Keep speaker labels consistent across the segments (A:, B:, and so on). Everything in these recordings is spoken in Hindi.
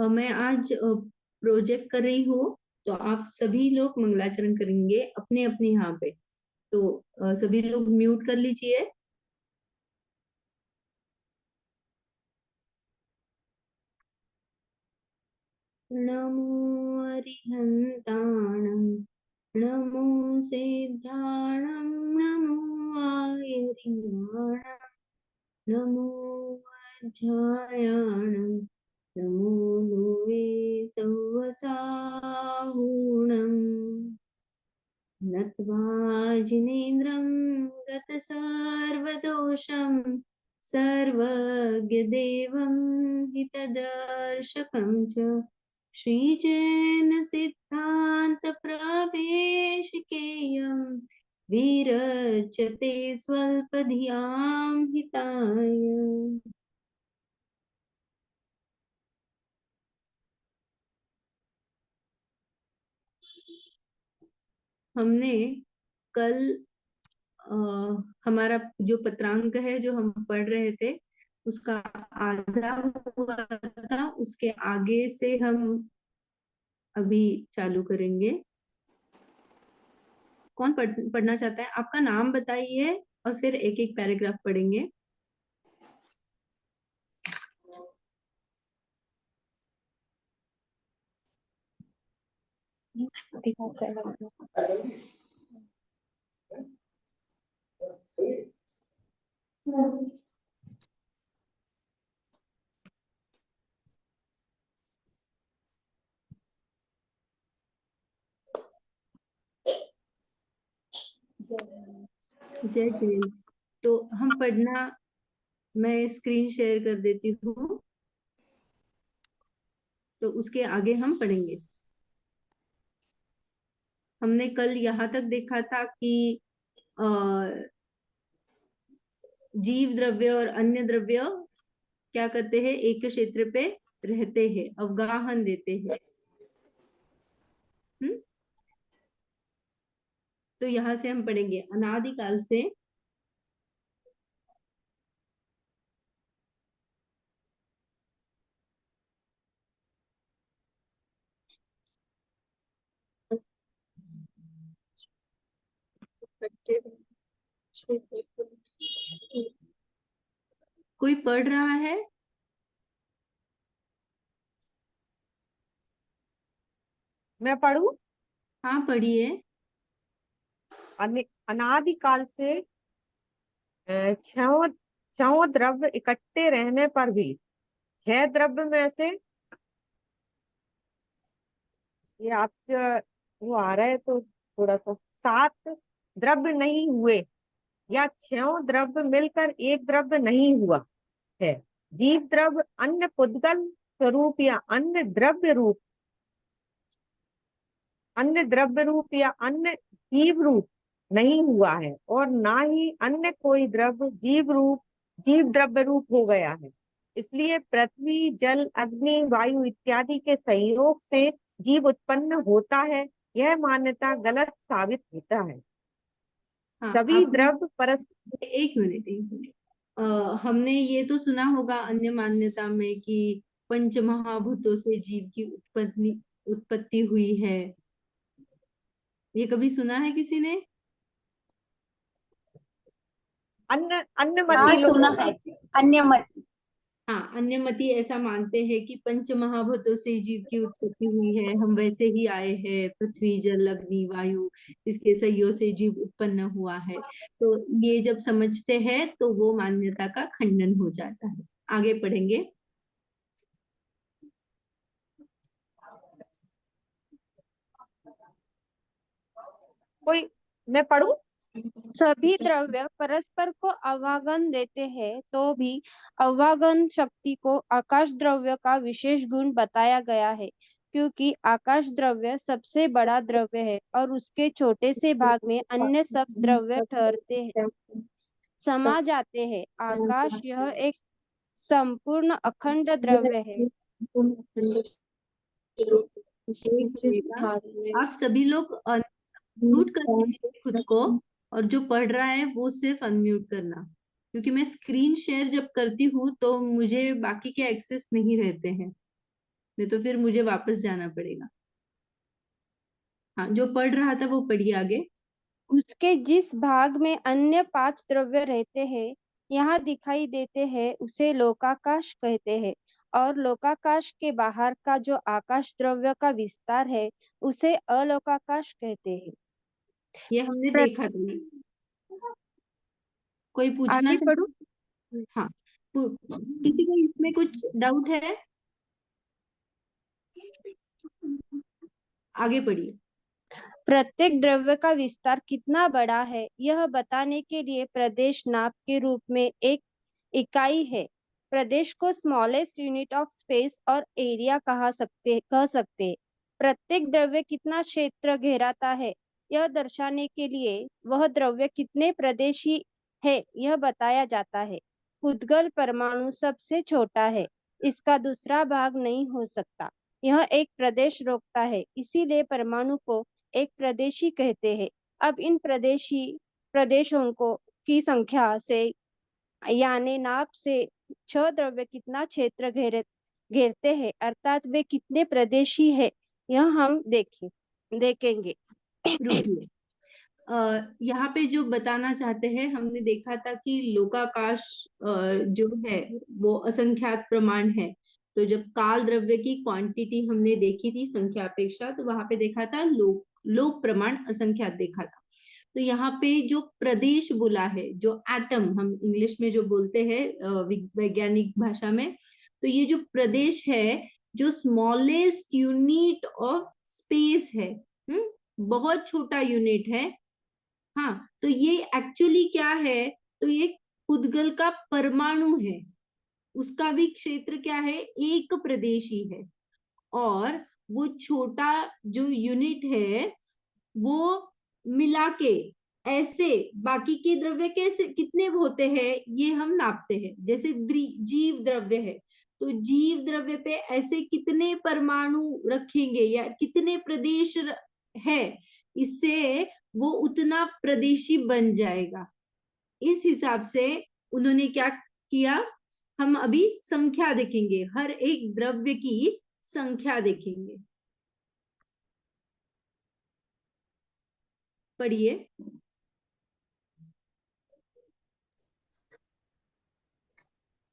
A: मैं आज प्रोजेक्ट कर रही हूँ। तो आप सभी लोग मंगलाचरण करेंगे अपने अपने यहाँ पे। तो सभी लोग म्यूट कर लीजिए। नमो अरिहन्ताणं नमो सिद्धाणं नमो आयरिवाणं नमो अध्यायाणं नमो लोके सव्वसाहुणम् नत्वा जिनेन्द्रं गतसर्वदोषं सर्वज्ञदेवं हितदर्शकं च श्रीजैनसिद्धान्तप्रवेशिकेयं विरचते स्वल्पधियां हिताय। हमने कल हमारा जो पत्रांक है जो हम पढ़ रहे थे उसका आधा हुआ था। उसके आगे से हम अभी चालू करेंगे। कौन पढ़ना चाहता है? आपका नाम बताइए और फिर एक एक पैराग्राफ पढ़ेंगे। जय जय। तो हम पढ़ना, मैं स्क्रीन शेयर कर देती हूँ तो उसके आगे हम पढ़ेंगे। हमने कल यहाँ तक देखा था कि जीव द्रव्य और अन्य द्रव्य क्या करते हैं, एक क्षेत्र पे रहते हैं, अवगाहन देते हैं। तो यहाँ से हम पढ़ेंगे अनादिकाल से कोई पढ़ रहा है?
B: मैं पढ़ूं?
A: हाँ पढ़िए।
B: अनादिकाल से छह द्रव्य इकट्ठे रहने पर भी छह द्रव्य में से ये आपका वो आ रहा है तो थोड़ा सा सात द्रव्य नहीं हुए या छह द्रव्य मिलकर एक द्रव्य नहीं हुआ है। जीव द्रव्य अन्य पुद्गल स्वरूप या अन्य द्रव्य रूप या अन्य जीव रूप नहीं हुआ है और ना ही अन्य कोई द्रव्य जीव द्रव्य रूप हो गया है। इसलिए पृथ्वी जल अग्नि वायु इत्यादि के संयोग से जीव उत्पन्न होता है, यह मान्यता गलत साबित होता है।
A: हाँ,
B: सभी द्रव्य परस्पर
A: एक मिनट। हमने ये तो सुना होगा अन्य मान्यता में कि पंच महाभूतों से जीव की उत्पत्ति हुई है। ये कभी सुना है किसी ने?
B: अन्य अन्य
C: हाँ
B: मती
C: सुना है। अन्य मत।
A: हाँ, अन्यमति ऐसा मानते हैं कि पंच महाभूतों से जीव की उत्पत्ति हुई है, हम वैसे ही आए हैं, पृथ्वी जल अग्नि वायु इसके सहयोग से जीव उत्पन्न हुआ है। तो ये जब समझते हैं तो वो मान्यता का खंडन हो जाता है। आगे पढ़ेंगे।
B: कोई मैं पढ़ूं?
C: सभी द्रव्य परस्पर को अवगाहन देते हैं तो भी अवगाहन शक्ति को आकाश द्रव्य का विशेष गुण बताया गया है, क्योंकि आकाश द्रव्य सबसे बड़ा द्रव्य है और उसके छोटे से भाग में अन्य सब द्रव्य ठहरते हैं, समा जाते हैं। आकाश यह एक संपूर्ण अखंड द्रव्य है।
A: एक मिनट, आप सभी लोग म्यूट कर दीजिए खुद को, और जो पढ़ रहा है वो सिर्फ अनम्यूट करना, क्योंकि मैं स्क्रीन शेयर जब करती हूँ तो मुझे बाकी के एक्सेस नहीं रहते हैं। नहीं तो फिर मुझे वापस जाना पड़ेगा। हाँ, जो पढ़ रहा था वो पढ़िए आगे।
C: उसके जिस भाग में अन्य 5 द्रव्य रहते हैं, यहाँ दिखाई देते हैं, उसे लोकाकाश कहते हैं। और लोकाकाश के बाहर का जो आकाश द्रव्य का विस्तार है, उसे अलोकाकाश कहते हैं।
A: ये हमने
C: प्र-
A: देखा था। कोई पूछना
C: आगे पढ़ो।
A: चाहे? हाँ, किसी को इसमें कुछ डाउट है? आगे पढ़िए।
C: प्रत्येक द्रव्य का विस्तार कितना बड़ा है, यह बताने के लिए प्रदेश नाप के रूप में एक इकाई है। प्रदेश को स्मॉलेस्ट यूनिट ऑफ स्पेस और एरिया कह सकते हैं। प्रत्येक द्रव्य कितना क्षेत्र घेराता है, यह दर्शाने के लिए वह द्रव्य कितने प्रदेशी है, यह बताया जाता है। उद्गल परमाणु सबसे छोटा है, इसका दूसरा भाग नहीं हो सकता। यह एक प्रदेश रोकता है, इसीलिए परमाणु को एक प्रदेशी कहते हैं। अब इन प्रदेशों को की संख्या से यानी नाप से 6 द्रव्य कितना क्षेत्र घेरते हैं, अर्थात वे कितने प्रदेशी है, यह हम देखेंगे।
A: रुकिए। यहाँ पे जो बताना चाहते हैं, हमने देखा था कि लोकाकाश जो है वो असंख्यात प्रमाण है। तो जब काल द्रव्य की क्वांटिटी हमने देखी थी संख्या अपेक्षा, तो वहां पे देखा था लोक प्रमाण असंख्यात देखा था। तो यहाँ पे जो प्रदेश बोला है, जो एटम हम इंग्लिश में जो बोलते हैं वैज्ञानिक भाषा में, तो ये जो प्रदेश है जो स्मॉलेस्ट यूनिट ऑफ स्पेस है, बहुत छोटा यूनिट है। हाँ, तो ये एक्चुअली क्या है? तो ये उद्गल का परमाणु है, उसका भी क्षेत्र क्या है? एक प्रदेशी है। और वो छोटा जो यूनिट है वो मिला के ऐसे बाकी के द्रव्य कैसे कितने होते हैं ये हम नापते हैं। जैसे जीव द्रव्य है, तो जीव द्रव्य पे ऐसे कितने परमाणु रखेंगे या कितने प्रदेश है, इससे वो उतना प्रदेशी बन जाएगा। इस हिसाब से उन्होंने क्या किया, हम अभी संख्या देखेंगे, हर एक द्रव्य की संख्या देखेंगे। पढ़िए।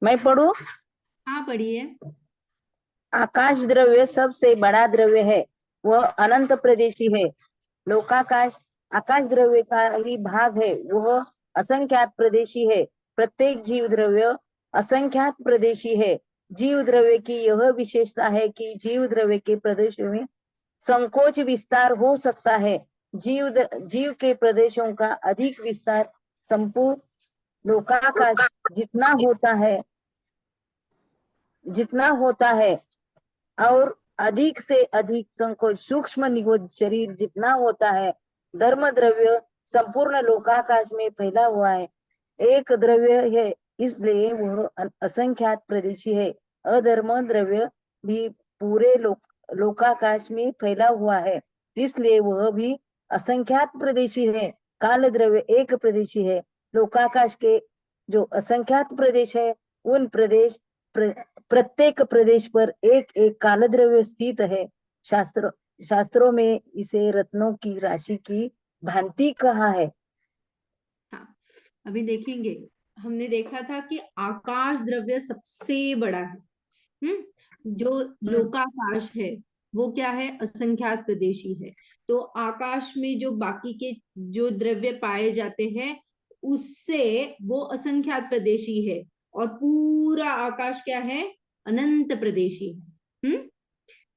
D: मैं पढ़ू?
A: हाँ, पढ़िए।
D: आकाश द्रव्य सबसे बड़ा द्रव्य है, वह अनंत प्रदेशी है। लोकाकाश आकाश द्रव्य का ही भाग है, वह असंख्यात प्रदेशी है। प्रत्येक जीव द्रव्य असंख्यात प्रदेशी है। जीव द्रव्य की यह विशेषता है कि जीव द्रव्य के प्रदेशों में संकोच विस्तार हो सकता है। जीव के प्रदेशों का अधिक विस्तार संपूर्ण लोकाकाश जितना होता है और अधिक से अधिक संकोच सूक्ष्म निगोच शरीर जितना होता है। धर्म द्रव्य संपूर्ण लोकाकाश में फैला हुआ है, एक द्रव्य है, इसलिए वह असंख्यात प्रदेशी है। अधर्म द्रव्य भी पूरे लोकाकाश में फैला हुआ है, इसलिए वह भी असंख्यात प्रदेशी है। काल द्रव्य एक प्रदेशी है। लोकाकाश के जो असंख्यात प्रदेश है, उन प्रत्येक प्रदेश पर एक एक काल द्रव्य स्थित है। शास्त्रों में इसे रत्नों की राशि की भांति कहा है।
A: हाँ, अभी देखेंगे। हमने देखा था कि आकाश द्रव्य सबसे बड़ा है। जो लोकाकाश है वो क्या है? असंख्यात प्रदेशी है। तो आकाश में जो बाकी के जो द्रव्य पाए जाते हैं उससे वो असंख्यात प्रदेशी है, और पूरा आकाश क्या है? अनंत प्रदेशी है।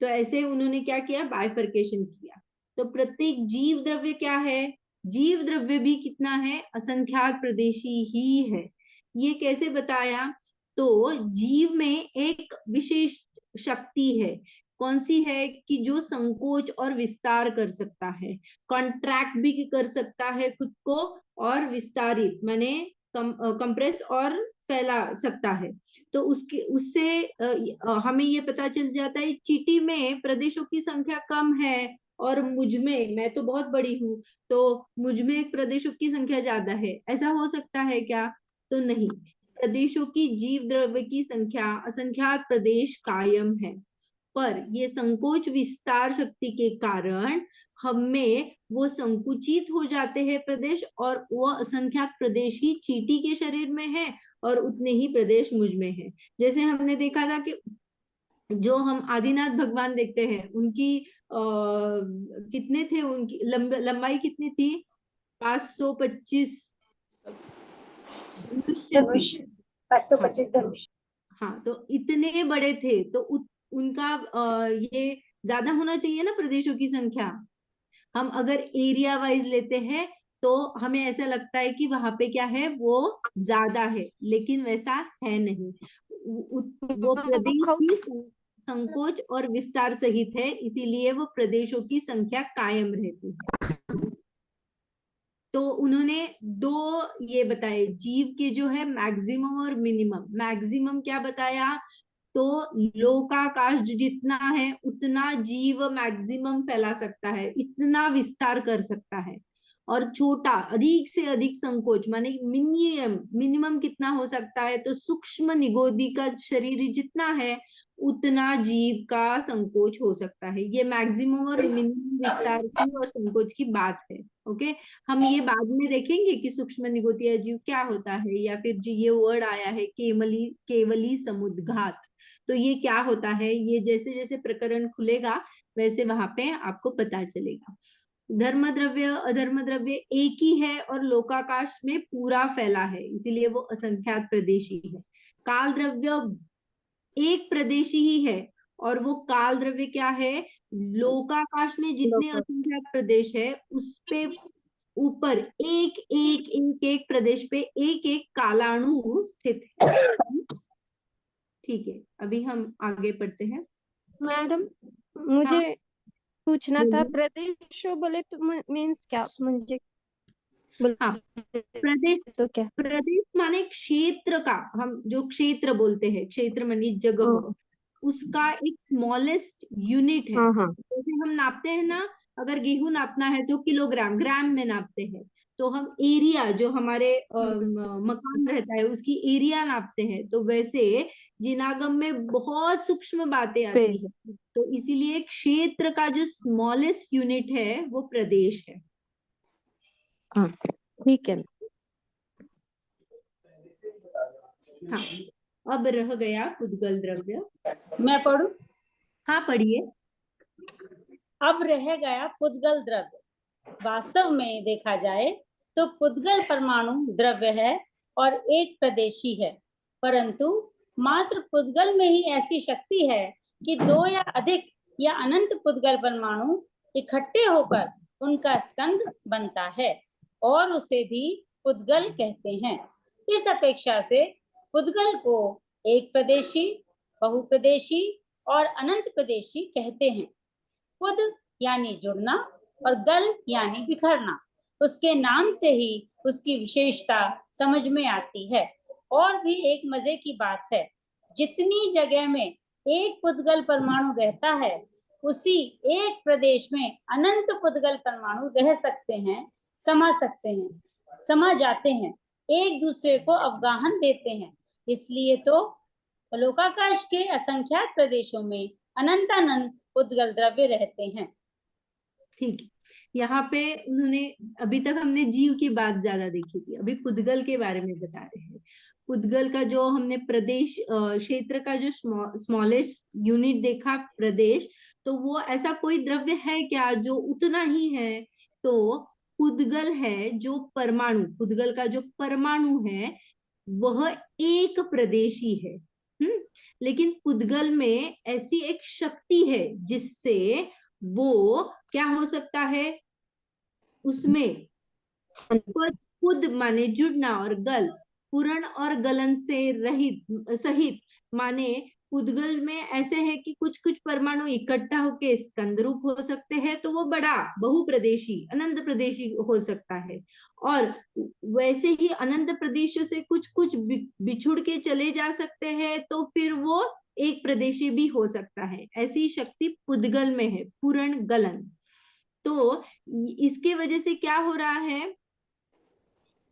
A: तो ऐसे उन्होंने क्या किया? बाइफर्केशन किया। तो प्रत्येक जीव द्रव्य क्या है? जीव द्रव्य भी कितना है? असंख्यात प्रदेशी ही है। ये कैसे बताया? तो जीव में एक विशेष शक्ति है। कौन सी है? कि जो संकोच और विस्तार कर सकता है, कॉन्ट्रैक्ट भी कर सकता है खुद को, और विस्तारित माने कंप्रेस और फैला सकता है। तो उससे हमें ये पता चल जाता है चींटी में प्रदेशों की संख्या कम है और मुझ में, मैं तो बहुत बड़ी हूँ, तो मुझ में प्रदेशों की संख्या ज्यादा है। ऐसा हो सकता है क्या? तो नहीं। प्रदेशों की जीव द्रव्य की संख्या असंख्यात प्रदेश कायम है। पर ये संकोच विस्तार शक्ति के कारण हमें वो संकुचित हो जाते हैं प्रदेश, और वो असंख्यात प्रदेश ही चींटी के शरीर में है और उतने ही प्रदेश मुझ में है। जैसे हमने देखा था कि जो हम आदिनाथ भगवान देखते हैं, उनकी कितने थे, उनकी लंबाई कितनी थी? 525
C: धनुष, 525 धनुष।
A: हाँ, तो इतने बड़े थे, तो उनका ये ज्यादा होना चाहिए ना प्रदेशों की संख्या। हम अगर एरिया वाइज लेते हैं तो हमें ऐसा लगता है कि वहां पे क्या है, वो ज्यादा है, लेकिन वैसा है नहीं। वो प्रदेश ही संकोच और विस्तार सहित है, इसीलिए वो प्रदेशों की संख्या कायम रहती है। तो उन्होंने दो ये बताए जीव के जो है मैक्सिमम और मिनिमम। मैक्सिमम क्या बताया? तो लोकाकाश जितना है उतना जीव मैक्सिमम फैला सकता है, इतना विस्तार कर सकता है। और छोटा, अधिक से अधिक संकोच माने मिनिमम कितना हो सकता है? तो सूक्ष्म निगोदी का शरीर जितना है उतना जीव का संकोच हो सकता है। ये मैक्सिमम और मिनिमम विस्तार की और संकोच की बात है। ओके, हम ये बाद में देखेंगे कि सूक्ष्म निगोदीय जीव क्या होता है, या फिर जो ये वर्ड आया है केवली समुद्घात, तो ये क्या होता है, ये जैसे जैसे प्रकरण खुलेगा वैसे वहां पे आपको पता चलेगा। धर्म द्रव्य अधर्म द्रव्य एक ही है और लोकाकाश में पूरा फैला है, इसीलिए वो असंख्यात प्रदेशी है। काल द्रव्य एक प्रदेशी ही है, और वो काल द्रव्य क्या है? लोकाकाश में जितने असंख्यात प्रदेश है उस पे ऊपर एक एक एक एक प्रदेश पे एक एक कालाणु स्थित है। ठीक है, अभी हम आगे पढ़ते हैं।
C: मॅडम, मुझे
A: हाँ,
C: पूछना था,
A: बोलिए।
C: प्रदेश बोले तो मीन्स क्या? मुझे
A: हाँ, प्रदेश,
C: तो क्या?
A: प्रदेश माने क्षेत्र का, हम जो क्षेत्र बोलते हैं, क्षेत्र माने जगह, उसका एक स्मॉलेस्ट यूनिट है।
B: हाँ हाँ
A: जैसे हम नापते हैं ना, अगर गेहूं नापना है तो किलोग्राम, ग्राम में नापते हैं। तो हम एरिया, जो हमारे मकान रहता है उसकी एरिया नापते हैं, तो वैसे जिनागम में बहुत सूक्ष्म बातें आती है।
C: स्पेस।
A: तो इसीलिए क्षेत्र का जो स्मॉलेस्ट यूनिट है वो प्रदेश है।
C: हाँ, ठीक है।
A: हाँ, अब रह गया पुद्गल द्रव्य।
E: मैं पढ़ूं?
A: हाँ, पढ़िए।
E: अब रह गया पुद्गल द्रव्य। वास्तव में देखा जाए तो पुद्गल परमाणु द्रव्य है और एक प्रदेशी है, परंतु मात्र पुद्गल में ही ऐसी शक्ति है कि दो या अधिक या अनंत पुद्गल परमाणु इकट्ठे होकर उनका स्कंद बनता है और उसे भी पुद्गल कहते हैं। इस अपेक्षा से पुद्गल को एक प्रदेशी, बहुप्रदेशी और अनंत प्रदेशी कहते हैं। पुद यानी जुड़ना और गल यानी बिखरना। उसके नाम से ही उसकी विशेषता समझ में आती है। और भी एक मजे की बात है, जितनी जगह में एक पुद्गल परमाणु रहता है उसी एक प्रदेश में अनंत पुद्गल परमाणु रह सकते हैं, समा जाते हैं, एक दूसरे को अवगाहन देते हैं। इसलिए तो लोकाकाश के असंख्यात प्रदेशों में अनंतानंत पुद्गल द्रव्य रहते हैं।
A: ठीक है, यहाँ पे उन्होंने, अभी तक हमने जीव की बात ज्यादा देखी थी, अभी पुद्गल के बारे में बता रहे हैं। पुद्गल का जो हमने प्रदेश, क्षेत्र का जो स्मॉलेस्ट यूनिट देखा प्रदेश, तो वो ऐसा कोई द्रव्य है क्या जो उतना ही है? तो पुद्गल है जो परमाणु, पुद्गल का जो परमाणु है वह एक प्रदेशी है। लेकिन पुद्गल में ऐसी एक शक्ति है जिससे वो क्या हो सकता है, उसमें पुद माने जुड़ना और गल पूर्ण और गलन से रहित सहित माने पुद्गल में ऐसे है कि कुछ कुछ परमाणु इकट्ठा होके स्कंद रूप हो सकते हैं, तो वो बड़ा बहुप्रदेशी अनंत प्रदेशी हो सकता है। और वैसे ही अनंत प्रदेशों से कुछ कुछ बिछुड़ के चले जा सकते हैं, तो फिर वो एक प्रदेशी भी हो सकता है। ऐसी शक्ति पुद्गल में है, पूर्ण गलन। तो इसके वजह से क्या हो रहा है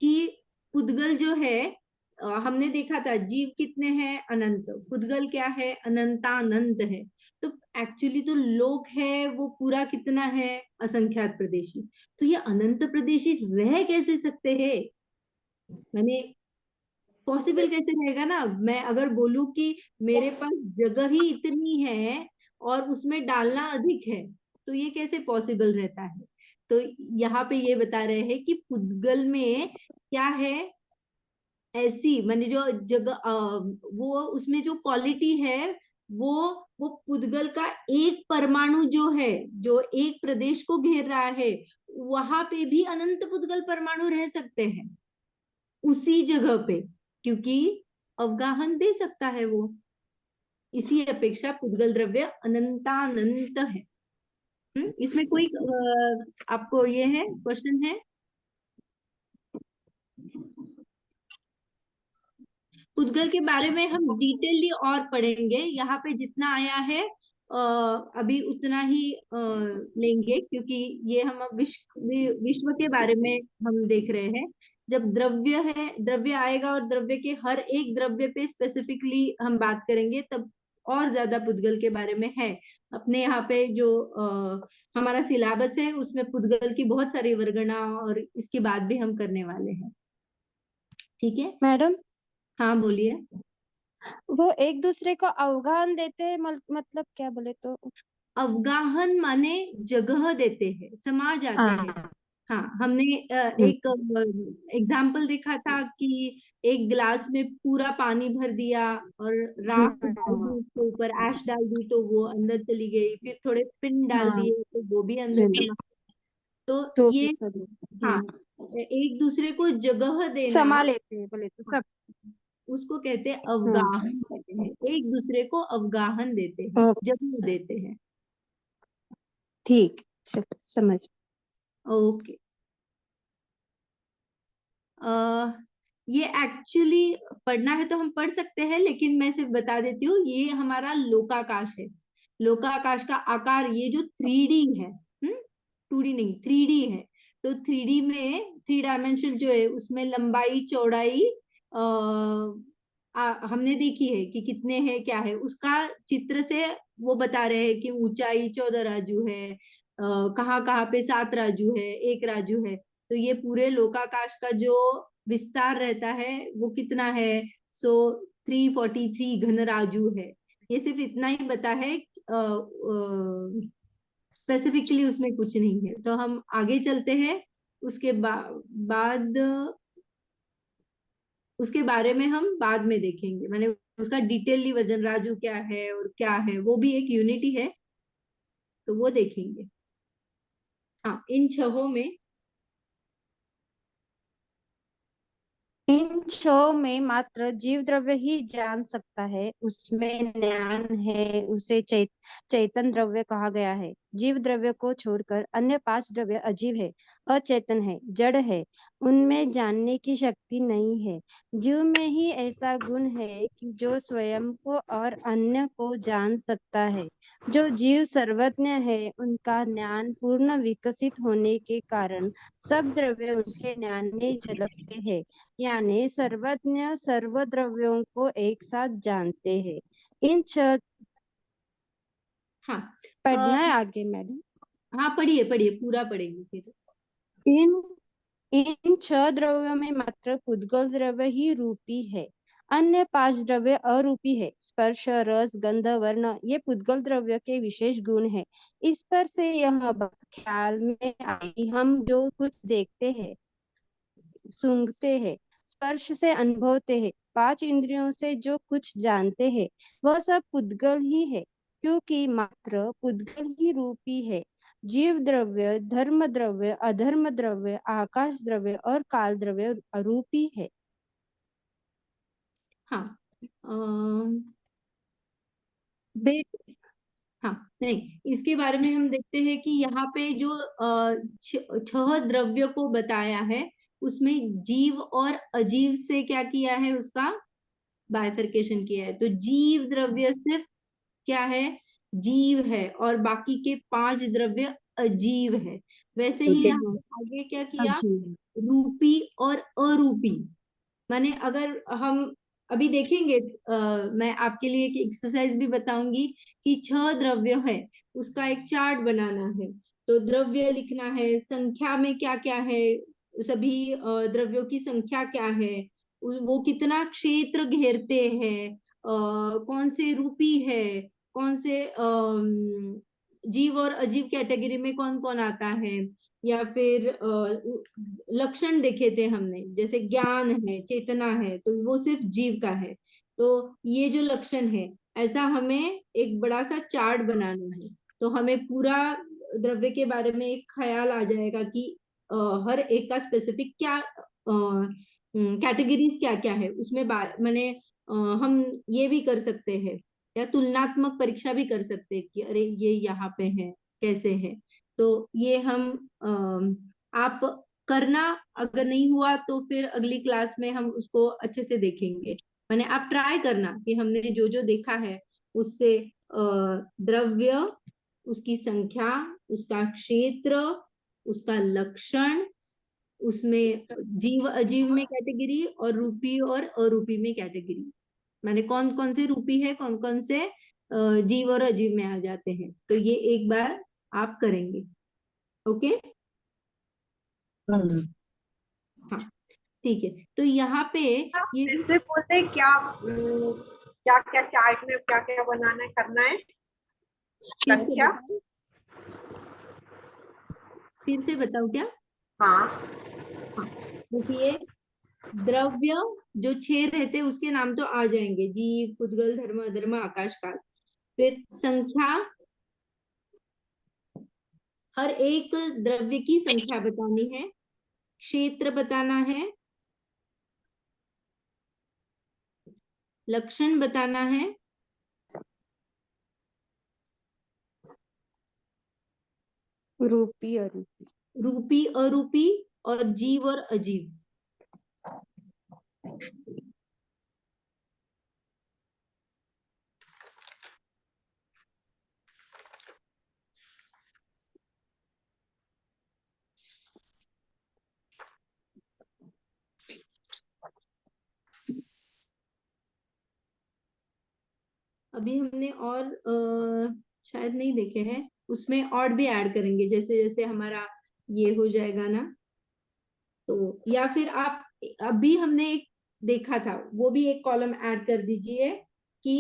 A: कि पुद्गल जो है हमने देखा था जीव कितने हैं, अनंत। पुद्गल क्या है, अनंतानंत है। तो एक्चुअली तो लोक है वो पूरा कितना है, असंख्यात प्रदेशी। तो ये अनंत प्रदेशी रह कैसे सकते हैं, मैंने पॉसिबल कैसे रहेगा ना। मैं अगर बोलूं कि मेरे पास जगह ही इतनी है और उसमें डालना अधिक है, तो ये कैसे पॉसिबल रहता है। तो यहाँ पे ये बता रहे हैं कि पुद्गल में क्या है, ऐसी माने जो जगह वो उसमें जो क्वालिटी है, वो वो पुद्गल का एक परमाणु जो है, जो एक प्रदेश को घेर रहा है, वहां पे भी अनंत पुद्गल परमाणु रह सकते हैं उसी जगह पे, क्योंकि अवगाहन दे सकता है वो। इसी अपेक्षा पुद्गल द्रव्य अनंतानंत है। इसमें कोई आपको ये है, क्वेश्चन है। पुद्गल के बारे में हम डिटेलली और पढ़ेंगे, यहाँ पे जितना आया है अभी उतना ही लेंगे, क्योंकि ये हम अब विश्व के बारे में हम देख रहे हैं। जब द्रव्य है, द्रव्य आएगा और द्रव्य के हर एक द्रव्य पे स्पेसिफिकली हम बात करेंगे, तब और ज्यादा पुद्गल के बारे में है। अपने यहाँ पे जो हमारा सिलेबस है उसमें पुद्गल की बहुत सारी वर्गणा और इसकी बात भी हम करने वाले हैं। ठीक है
C: मैडम,
A: हाँ बोलिए।
C: वो एक दूसरे को अवगाहन देते हैं, मतलब क्या बोले तो?
A: अवगाहन माने जगह देते हैं, समा जाते हैं।
C: हाँ।
A: हाँ, हमने एक एग्जाम्पल देखा था कि एक गिलास में पूरा पानी भर दिया और राख डाल दी उसके ऊपर, ऐश डाल दी तो वो अंदर चली गई, फिर थोड़े पिन डाल
C: हाँ,
A: दिए तो वो भी अंदर चला। तो
C: तो
A: ये हाँ, एक दूसरे को जगह देना,
C: समा लेते हैं बोले तो सब।
A: उसको कहते हैं अवगाहन, कहते हैं एक दूसरे को अवगाहन देते हैं, जगह देते हैं।
C: ठीक, समझ।
A: ओके। ये एक्चुअली पढ़ना है तो हम पढ़ सकते हैं, लेकिन मैं सिर्फ बता देती हूँ, ये हमारा लोकाकाश है। लोकाकाश का आकार ये जो 3D है, 2D नहीं 3D है। तो 3D में 3 डायमेंशन जो है उसमें लंबाई चौड़ाई हमने देखी है कि कितने हैं क्या है, उसका चित्र से वो बता रहे हैं कि ऊंचाई 14 राजू है, कहाँ कहाँ पे 7 राजू है, 1 राजू है। तो ये पूरे लोकाकाश का जो विस्तार रहता है वो कितना है, सो 343 घन राजू है। ये सिर्फ इतना ही बता है, स्पेसिफिकली उसमें कुछ नहीं है। तो हम आगे चलते हैं, उसके बाद उसके बारे में हम बाद में देखेंगे, मैंने उसका डिटेलली वर्जन राजू क्या है और क्या है, वो भी एक यूनिटी है, तो वो देखेंगे। हाँ, इन छहों में
C: इन छह में मात्र जीव द्रव्य ही जान सकता है, उसमें ज्ञान है, उसे चैतन द्रव्य कहा गया है। जीव द्रव्य को छोड़कर अन्य 5 द्रव्य अजीव है, अचेतन है, जड़ है, उनमें जानने की शक्ति नहीं है। जीव में ही ऐसा गुण है कि जो स्वयं को और अन्य को जान सकता है। जो जीव सर्वज्ञ है, उनका ज्ञान पूर्ण विकसित होने के कारण सब द्रव्य उनके ज्ञान में झलकते हैं, यानी सर्वज्ञ सर्व द्रव्यों को एक साथ जानते हैं। इन छह
A: हाँ
C: पढ़ना है आगे मैडम।
A: हाँ पढ़िए पढ़िए, पूरा पढ़ेंगे फिर।
C: इन इन 6 द्रव्यों में मात्र पुद्गल द्रव्य ही रूपी है, अन्य 5 द्रव्य अरूपी है। स्पर्श, रस, गंध, वर्ण ये पुद्गल द्रव्य के विशेष गुण है। इस पर से यह बात ख्याल में आई, हम जो कुछ देखते हैं, सूंघते हैं, स्पर्श से अनुभवते हैं, 5 इंद्रियों से जो कुछ जानते हैं, वह सब पुद्गल ही है, क्योंकि मात्र पुद्गल ही रूपी है। जीव द्रव्य, धर्म द्रव्य, अधर्म द्रव्य, आकाश द्रव्य और काल द्रव्य अरूपी है।
A: हाँ हाँ नहीं, इसके बारे में हम देखते हैं कि यहाँ पे जो 6 द्रव्य को बताया है, उसमें जीव और अजीव से क्या किया है, उसका बाइफरकेशन किया है। तो जीव द्रव्य सिर्फ क्या है, जीव है, और बाकी के 5 द्रव्य अजीव है। वैसे ही यहाँ पे आगे क्या किया, रूपी और अरूपी। माने अगर हम अभी देखेंगे, मैं आपके लिए एक एक्सरसाइज भी बताऊंगी कि 6 द्रव्य है, उसका एक चार्ट बनाना है। तो द्रव्य लिखना है, संख्या में क्या क्या है, सभी द्रव्यों की संख्या क्या है, वो कितना क्षेत्र घेरते हैं, कौन से रूपी है, कौन से जीव और अजीव कैटेगरी में कौन कौन आता है, या फिर लक्षण देखे थे हमने, जैसे ज्ञान है, चेतना है, तो वो सिर्फ जीव का है। तो ये जो लक्षण है, ऐसा हमें एक बड़ा सा चार्ट बनाना है। तो हमें पूरा द्रव्य के बारे में एक ख्याल आ जाएगा कि हर एक का स्पेसिफिक क्या कैटेगरीज क्या क्या है उसमें। मैंने हम ये भी कर सकते हैं, या तुलनात्मक परीक्षा भी कर सकते हैं कि अरे ये यहाँ पे है, कैसे है। तो ये हम आप करना, अगर नहीं हुआ तो फिर अगली क्लास में हम उसको अच्छे से देखेंगे। मैंने आप ट्राई करना कि हमने जो जो देखा है उससे द्रव्य, उसकी संख्या, उसका क्षेत्र, उसका लक्षण, उसमें जीव अजीव में कैटेगरी, और रूपी और अरूपी में कैटेगरी, माने कौन कौन से रूपी है, कौन कौन से जीव और अजीव में आ जाते हैं। तो ये एक बार आप करेंगे। ओके, हाँ ठीक है। तो यहाँ पे ये
B: फिर बोलते हैं क्या क्या क्या चार्ट में क्या क्या बनाना है, करना है,
A: फिर से
B: संख्या।
A: बताओ, फिर से बताओ क्या।
B: हाँ,
A: हाँ, देखिए, द्रव्य जो 6 रहते हैं उसके नाम तो आ जाएंगे, जीव, पुद्गल, धर्म, अधर्म, आकाश, काल। फिर संख्या, हर एक द्रव्य की संख्या बतानी है। क्षेत्र बताना है, लक्षण बताना है,
C: रूपी अरूपी।
A: रूपी अरूपी, और जीव और अजीव। अभी हमने और शायद नहीं देखे हैं, उसमें और भी ऐड करेंगे जैसे जैसे हमारा ये हो जाएगा ना। तो या फिर आप, अभी हमने एक देखा था, वो भी एक कॉलम ऐड कर दीजिए कि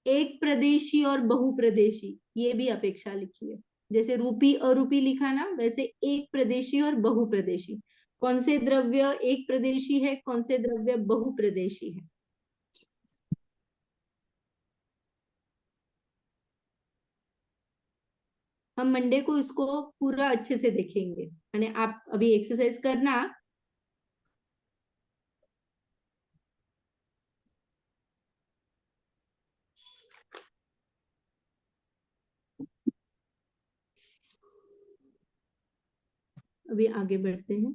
A: एक प्रदेशी और बहुप्रदेशी, ये भी अपेक्षा लिखिए। जैसे रूपी अरूपी लिखा ना, वैसे एक प्रदेशी और बहुप्रदेशी, कौन से द्रव्य एक प्रदेशी है, कौन से द्रव्य बहुप्रदेशी है। हम मंडे को इसको पूरा अच्छे से देखेंगे। यानी आप अभी एक्सरसाइज करना। अभी आगे बढ़ते हैं।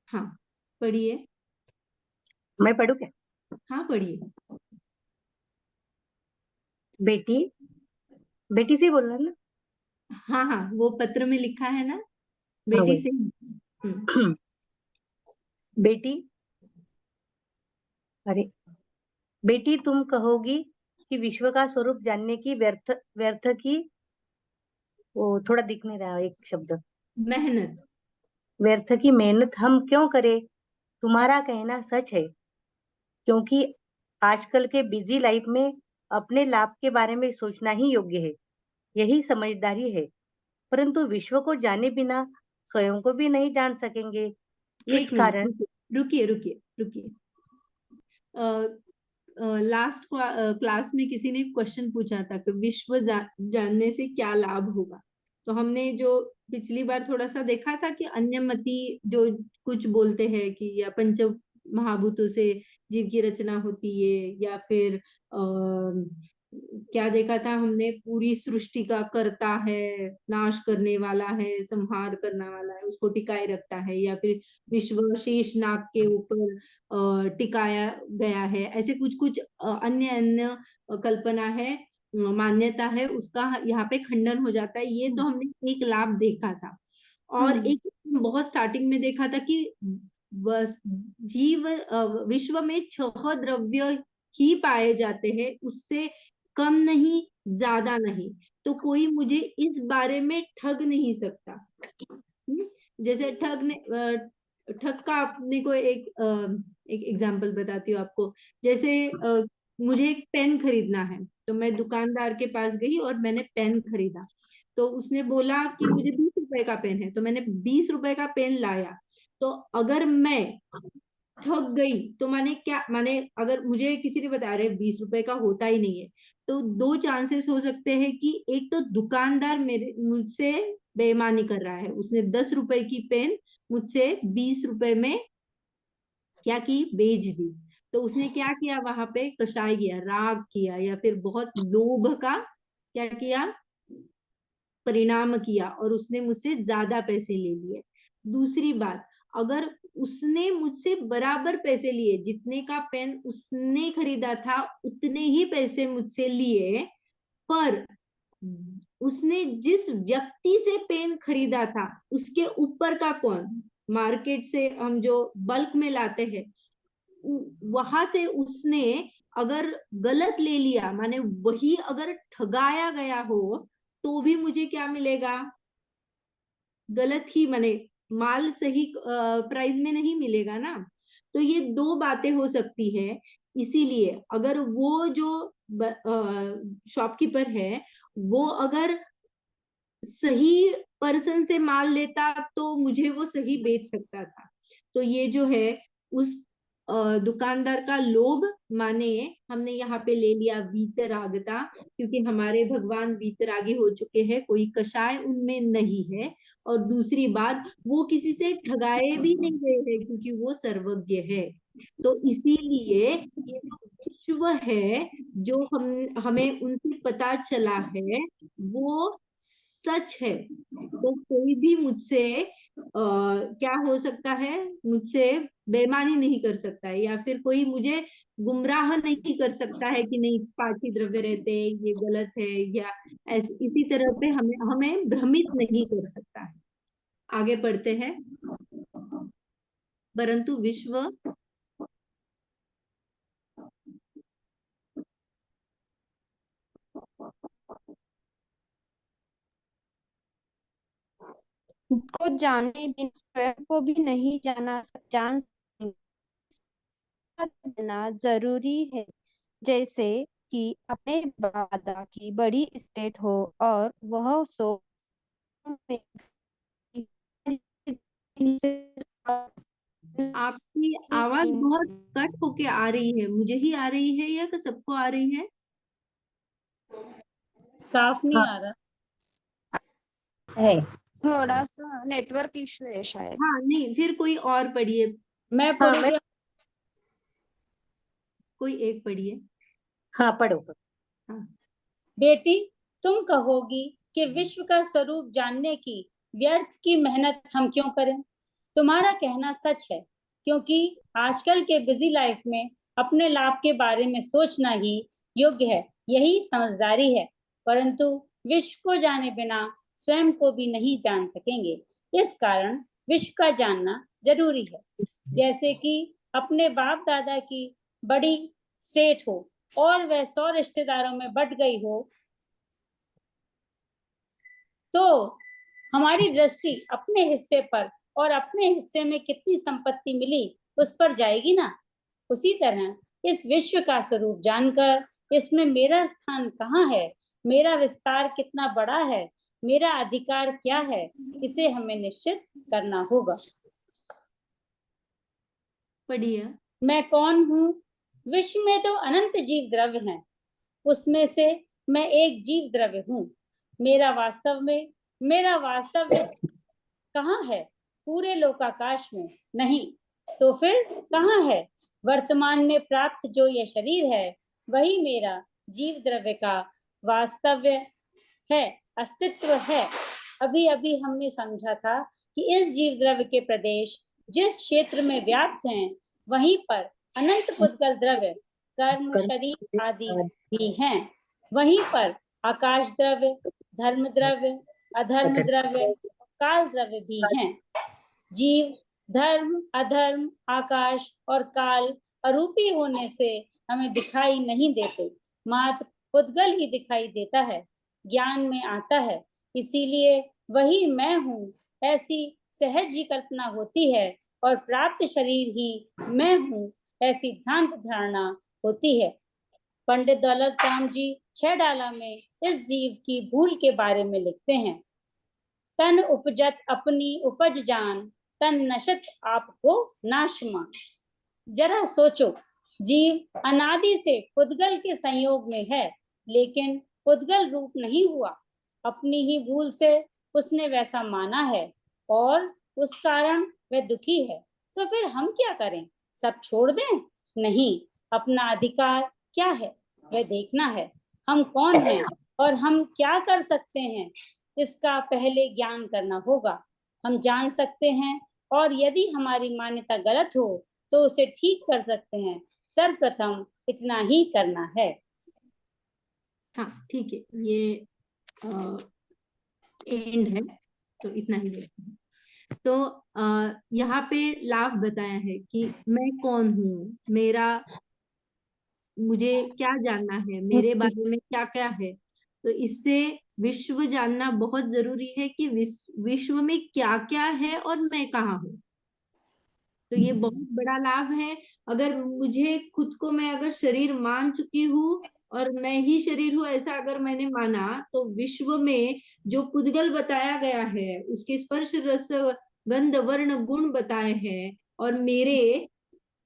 A: हाँ पढ़िए।
F: मैं पढ़ू क्या?
A: हाँ पढ़िए।
F: बेटी, बेटी से बोलना ना।
A: हाँ हाँ, वो पत्र में लिखा है ना,
F: हाँ,
A: बेटी
F: वही।
A: से। हम्म।
F: बेटी, अरे बेटी, तुम कहोगी कि विश्व का स्वरूप जानने की व्यर्थ व्यर्थ की, वो थोड़ा दिख नहीं रहा एक शब्द,
A: मेहनत।
F: व्यर्थ की मेहनत हम क्यों करें? तुम्हारा कहना सच है, क्योंकि आजकल के बिजी लाइफ में अपने लाभ के बारे में सोचना ही योग्य है, यही समझदारी है। परंतु विश्व को जाने बिना स्वयं को भी नहीं जान सकेंगे। इस
A: एक मिनट
F: कारण
A: रुकिए रुकिए रुकिए। लास्ट क्लास में किसी ने क्वेश्चन पूछा था कि विश्व जानने से क्या लाभ होगा। तो हमने जो पिछली बार थोड़ा सा देखा था कि अन्यमति जो कुछ बोलते हैं कि या पंच महाभूतों से जीव की रचना होती है, या फिर क्या देखा था हमने, पूरी सृष्टि का करता है, नाश करने वाला है, संहार करने वाला है, उसको टिकाए रखता है, या फिर विश्व शेष नाग के ऊपर टिकाया गया है। ऐसे कुछ कुछ अन्य अन्य कल्पना है मान्यता है उसका यहाँ पे खंडन हो जाता है। ये तो हमने एक लाभ देखा था, और एक बहुत स्टार्टिंग में देखा था कि विश्व में 6 द्रव्य ही पाए जाते हैं, उससे कम नहीं ज्यादा नहीं, तो कोई मुझे इस बारे में ठग नहीं सकता। जैसे ठग का आपने को एक एग्जांपल बताती हूँ आपको। जैसे मुझे एक पेन खरीदना है, तो मैं दुकानदार के पास गई और मैंने पेन खरीदा, तो उसने बोला कि मुझे 20 रुपए का पेन है, तो मैंने 20 रुपए का पेन लाया। तो अगर मैं ठग गई तो माने अगर मुझे किसी ने बताया रहे 20 रुपए का होता ही नहीं है, तो 2 चांसेस हो सकते हैं कि एक तो दुकानदार मुझसे बेईमानी कर रहा है, उसने 10 रुपए की पेन मुझसे 20 रुपए में क्या की, बेच दी। तो उसने क्या किया, वहां पे कषाय किया, राग किया, या फिर बहुत लोभ का क्या किया, परिणाम किया, और उसने मुझसे ज्यादा पैसे ले लिए। दूसरी बात, अगर उसने मुझसे बराबर पैसे लिए, जितने का पेन उसने खरीदा था उतने ही पैसे मुझसे लिए, पर उसने जिस व्यक्ति से पेन खरीदा था उसके ऊपर का कौन, मार्केट से हम जो बल्क में लाते हैं वहां से उसने अगर गलत ले लिया, माने वही अगर ठगाया गया हो, तो भी मुझे क्या मिलेगा, गलत ही, माने माल सही प्राइस में नहीं मिलेगा ना। तो ये 2 बातें हो सकती है। इसीलिए अगर वो जो शॉपकीपर है वो अगर सही पर्सन से माल लेता तो मुझे वो सही बेच सकता था। तो ये जो है उस दुकानदार का लोभ, माने हमने यहाँ पे ले लिया वीतरागता, क्योंकि हमारे भगवान वीतरागी हो चुके हैं, कोई कषाय उनमें नहीं है। और दूसरी बात, वो किसी से ठगाए भी नहीं गए हैं क्योंकि वो सर्वज्ञ है। तो इसीलिए ये जो विश्व है जो हमें उनसे पता चला है वो सच है। तो कोई भी मुझसे क्या हो सकता है, मुझसे बेईमानी नहीं कर सकता है, या फिर कोई मुझे गुमराह नहीं कर सकता है कि नहीं 5 ही द्रव्य रहते हैं, ये गलत है, या ऐसे इसी तरह पे हमें हमें भ्रमित नहीं कर सकता है। आगे पढ़ते हैं। परंतु विश्व
C: को जाने बिना स्वयं को भी नहीं जान देना जरूरी है। जैसे कि अपने दादा की बड़ी एस्टेट हो और वह सो में
A: आपकी आवाज बहुत कट होके आ रही है, मुझे ही आ रही है या सबको आ रही है?
E: साफ नहीं आ रहा
D: है।
C: थोड़ा सा नेटवर्क इशू है शायद।
A: हाँ नहीं, फिर कोई और पढ़िए,
E: मैं
F: हाँ
E: पढ़ूंगी।
A: कोई एक पढ़िए।
F: हाँ पढ़ो।
A: हाँ।
E: बेटी, तुम कहोगी कि विश्व का स्वरूप जानने की व्यर्थ की मेहनत हम क्यों करें। तुम्हारा कहना सच है, क्योंकि आजकल के बिजी लाइफ में अपने लाभ के बारे में सोचना ही योग्य है, यही समझदारी है। परंतु विश्व को जाने बिना स्वयं को भी नहीं जान सकेंगे। इस कारण विश्व का जानना जरूरी है। जैसे कि अपने बाप दादा की बड़ी स्टेट हो और वह 100 रिश्तेदारों में बट गई हो, तो हमारी दृष्टि अपने हिस्से पर और अपने हिस्से में कितनी संपत्ति मिली उस पर जाएगी ना। उसी तरह इस विश्व का स्वरूप जानकर इसमें मेरा स्थान कहाँ है, मेरा विस्तार कितना बड़ा है, मेरा अधिकार क्या है, इसे हमें निश्चित करना होगा।
A: पढ़िए।
E: मैं कौन हूँ? विश्व में तो अनंत जीव द्रव्य हैं, उसमें से मैं एक जीव द्रव्य हूँ। मेरा वास्तव कहाँ है? पूरे लोकाकाश में नहीं, तो फिर कहाँ है? वर्तमान में प्राप्त जो ये शरीर है वही मेरा जीव द्रव्य का वास्तव्य है, अस्तित्व है। अभी अभी हमने समझा था कि इस जीव द्रव्य के प्रदेश जिस क्षेत्र में व्याप्त हैं वहीं पर अनंत पुद्गल द्रव्य, कर्म, शरीर आदि भी हैं। वहीं पर आकाश द्रव्य, धर्म द्रव्य, अधर्म द्रव्य, काल द्रव्य भी हैं। जीव धर्म, अधर्म, आकाश और काल अरूपी होने से हमें दिखाई नहीं देते, मात्र पुद्गल ही दिखाई देता है, ज्ञान में आता है। इसीलिए वही मैं हूँ ऐसी सहज ही कल्पना होती है और प्राप्त शरीर ही मैं हूँ ऐसी भ्रांत धारणा होती है। पंडित दौलत राम जी 6 डाला में इस जीव की भूल के बारे में लिखते हैं। तन उपजत अपनी उपज जान, तन नशत आपको नाश मान। जरा सोचो, जीव अनादि से पुद्गल के संयोग में है, लेकिन पुद्गल रूप नहीं हुआ। अपनी ही भूल से उसने वैसा माना है और उस कारण वह दुखी है। तो फिर हम क्या करें? सब छोड़ दें? नहीं, अपना अधिकार क्या है वह देखना है। हम कौन हैं और हम क्या कर सकते हैं, इसका पहले ज्ञान करना होगा। हम जान सकते हैं और यदि हमारी मान्यता गलत हो तो उसे ठीक कर सकते हैं। सर्वप्रथम इतना ही करना है।
A: हाँ ठीक है, ये एंड है, तो इतना ही देखते हैं। तो यहाँ पे लाभ बताया है कि मैं कौन हूँ, मुझे क्या जानना है, मेरे बारे में क्या क्या है। तो इससे विश्व जानना बहुत जरूरी है कि विश्व में क्या क्या है और मैं कहाँ हूँ। तो ये बहुत बड़ा लाभ है। अगर मुझे खुद को, मैं अगर शरीर मान चुकी हूँ और मैं ही शरीर हूँ ऐसा अगर मैंने माना, तो विश्व में जो पुद्गल बताया गया है, उसके स्पर्श रस गंध वर्ण गुण बताए हैं और मेरे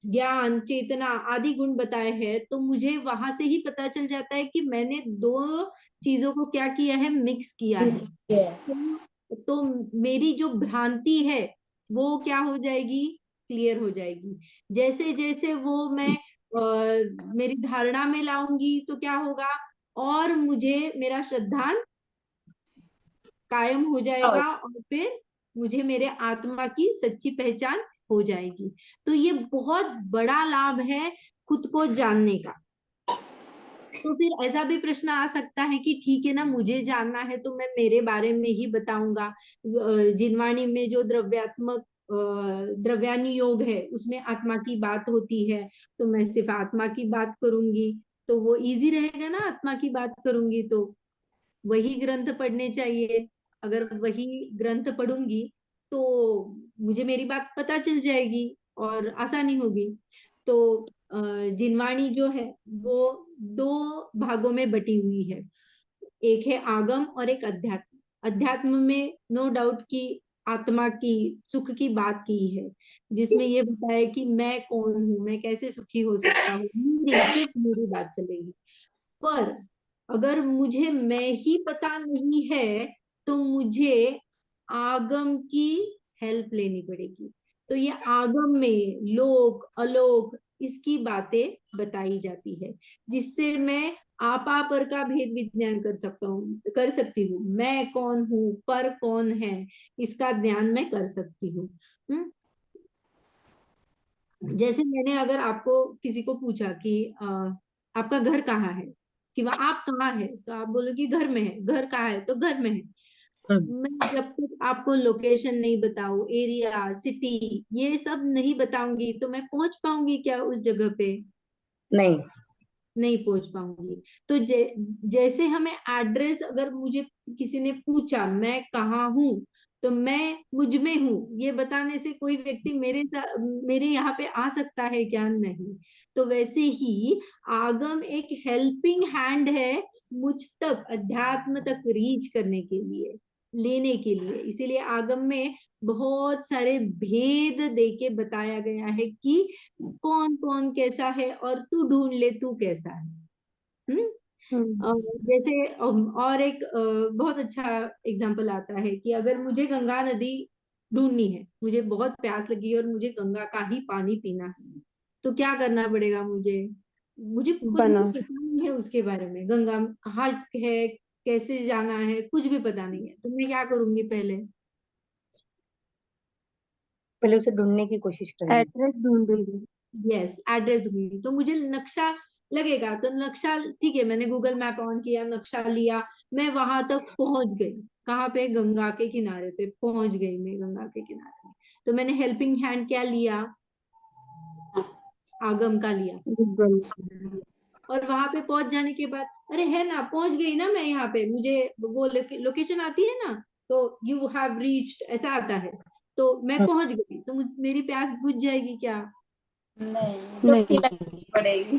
A: ज्ञान चेतना आदि गुण बताए हैं, तो मुझे वहां से ही पता चल जाता है कि मैंने दो चीजों को क्या किया है, मिक्स किया है। तो मेरी जो भ्रांति है वो क्या हो जाएगी, क्लियर हो जाएगी। जैसे जैसे वो मैं मेरी धारणा में लाऊंगी तो क्या होगा, और मुझे मेरा श्रद्धान कायम हो जाएगा और फिर मुझे मेरे आत्मा की सच्ची पहचान हो जाएगी। तो ये बहुत बड़ा लाभ है खुद को जानने का। तो फिर ऐसा भी प्रश्न आ सकता है कि ठीक है ना, मुझे जानना है तो मैं मेरे बारे में ही बताऊंगा। जिनवाणी में जो द्रव्यात्मक द्रव्यानी योग है उसमें आत्मा की बात होती है, तो मैं सिर्फ आत्मा की बात करूंगी, तो वो इजी रहेगा ना। आत्मा की बात करूंगी तो वही ग्रंथ पढ़ने चाहिए। अगर वही ग्रंथ पढ़ूंगी तो मुझे मेरी बात पता चल जाएगी और आसानी होगी। तो जिनवाणी जो है वो दो भागों में बटी हुई है, एक है आगम और एक अध्यात्म। अध्यात्म में नो डाउट कि आत्मा की सुख की बात की है, जिसमें ये बताया कि मैं कौन हूँ, मैं कैसे सुखी हो सकता हूँ, सिर्फ मेरी बात चलेगी। पर अगर मुझे मैं ही पता नहीं है तो मुझे आगम की हेल्प लेनी पड़ेगी। तो ये आगम में लोक अलोक इसकी बातें बताई जाती है, जिससे मैं आपा पर का भेद विज्ञान कर सकती हूँ। मैं कौन हूँ, पर कौन है, इसका ज्ञान मैं कर सकती हूँ। जैसे मैंने अगर आपको किसी को पूछा कि आपका घर कहाँ है, कि वह आप कहाँ है, तो आप बोलोगे घर में है। घर कहाँ है, तो घर में है। मैं जब तक आपको लोकेशन नहीं बताऊं, एरिया सिटी ये सब नहीं बताऊंगी, तो मैं पहुंच पाऊंगी क्या उस जगह पे?
F: नहीं।
A: नहीं पहुंच पाऊंगी। तो जैसे हमें एड्रेस, अगर मुझे किसी ने पूछा मैं कहाँ हूँ, तो मैं मुझ में हूँ ये बताने से कोई व्यक्ति मेरे यहाँ पे आ सकता है क्या? नहीं। तो वैसे ही आगम एक हेल्पिंग हैंड है मुझ तक, अध्यात्म तक रीच करने के लिए, लेने के लिए। इसीलिए आगम में बहुत सारे भेद देके बताया गया है कि कौन कौन कैसा है और तू ढूंढ ले तू कैसा है। जैसे और एक बहुत अच्छा एग्जाम्पल आता है कि अगर मुझे गंगा नदी ढूंढनी है, मुझे बहुत प्यास लगी और मुझे गंगा का ही पानी पीना है, तो क्या करना पड़ेगा? मुझे कुछ भी
C: बनारस।
A: पता नहीं है उसके बारे में, गंगा कहाँ है, कैसे जाना है, कुछ भी पता नहीं है, तो मैं क्या करूंगी? पहले
F: उसे ढूंढने की कोशिश करेंगे।
C: एड्रेस ढूंढूंगी।
A: यस, एड्रेस ढूंढूंगी। तो मुझे नक्शा लगेगा। तो नक्शा, ठीक है, मैंने गूगल मैप ऑन किया, नक्शा लिया, मैं वहां तक पहुंच गई। कहाँ पे? गंगा के किनारे पे पहुंच गई मैं, गंगा के किनारे। तो मैंने हेल्पिंग हैंड क्या लिया? आगम का लिया। और वहां पे पहुंच जाने के बाद, अरे है ना, पहुंच गई ना मैं यहाँ पे, मुझे वो लोकेशन आती है ना, तो यू हैव रीच्ड ऐसा आता है, तो मैं पहुंच गई, तो मेरी प्यास बुझ जाएगी क्या?
E: नहीं, डुबकी लगानी पड़ेगी।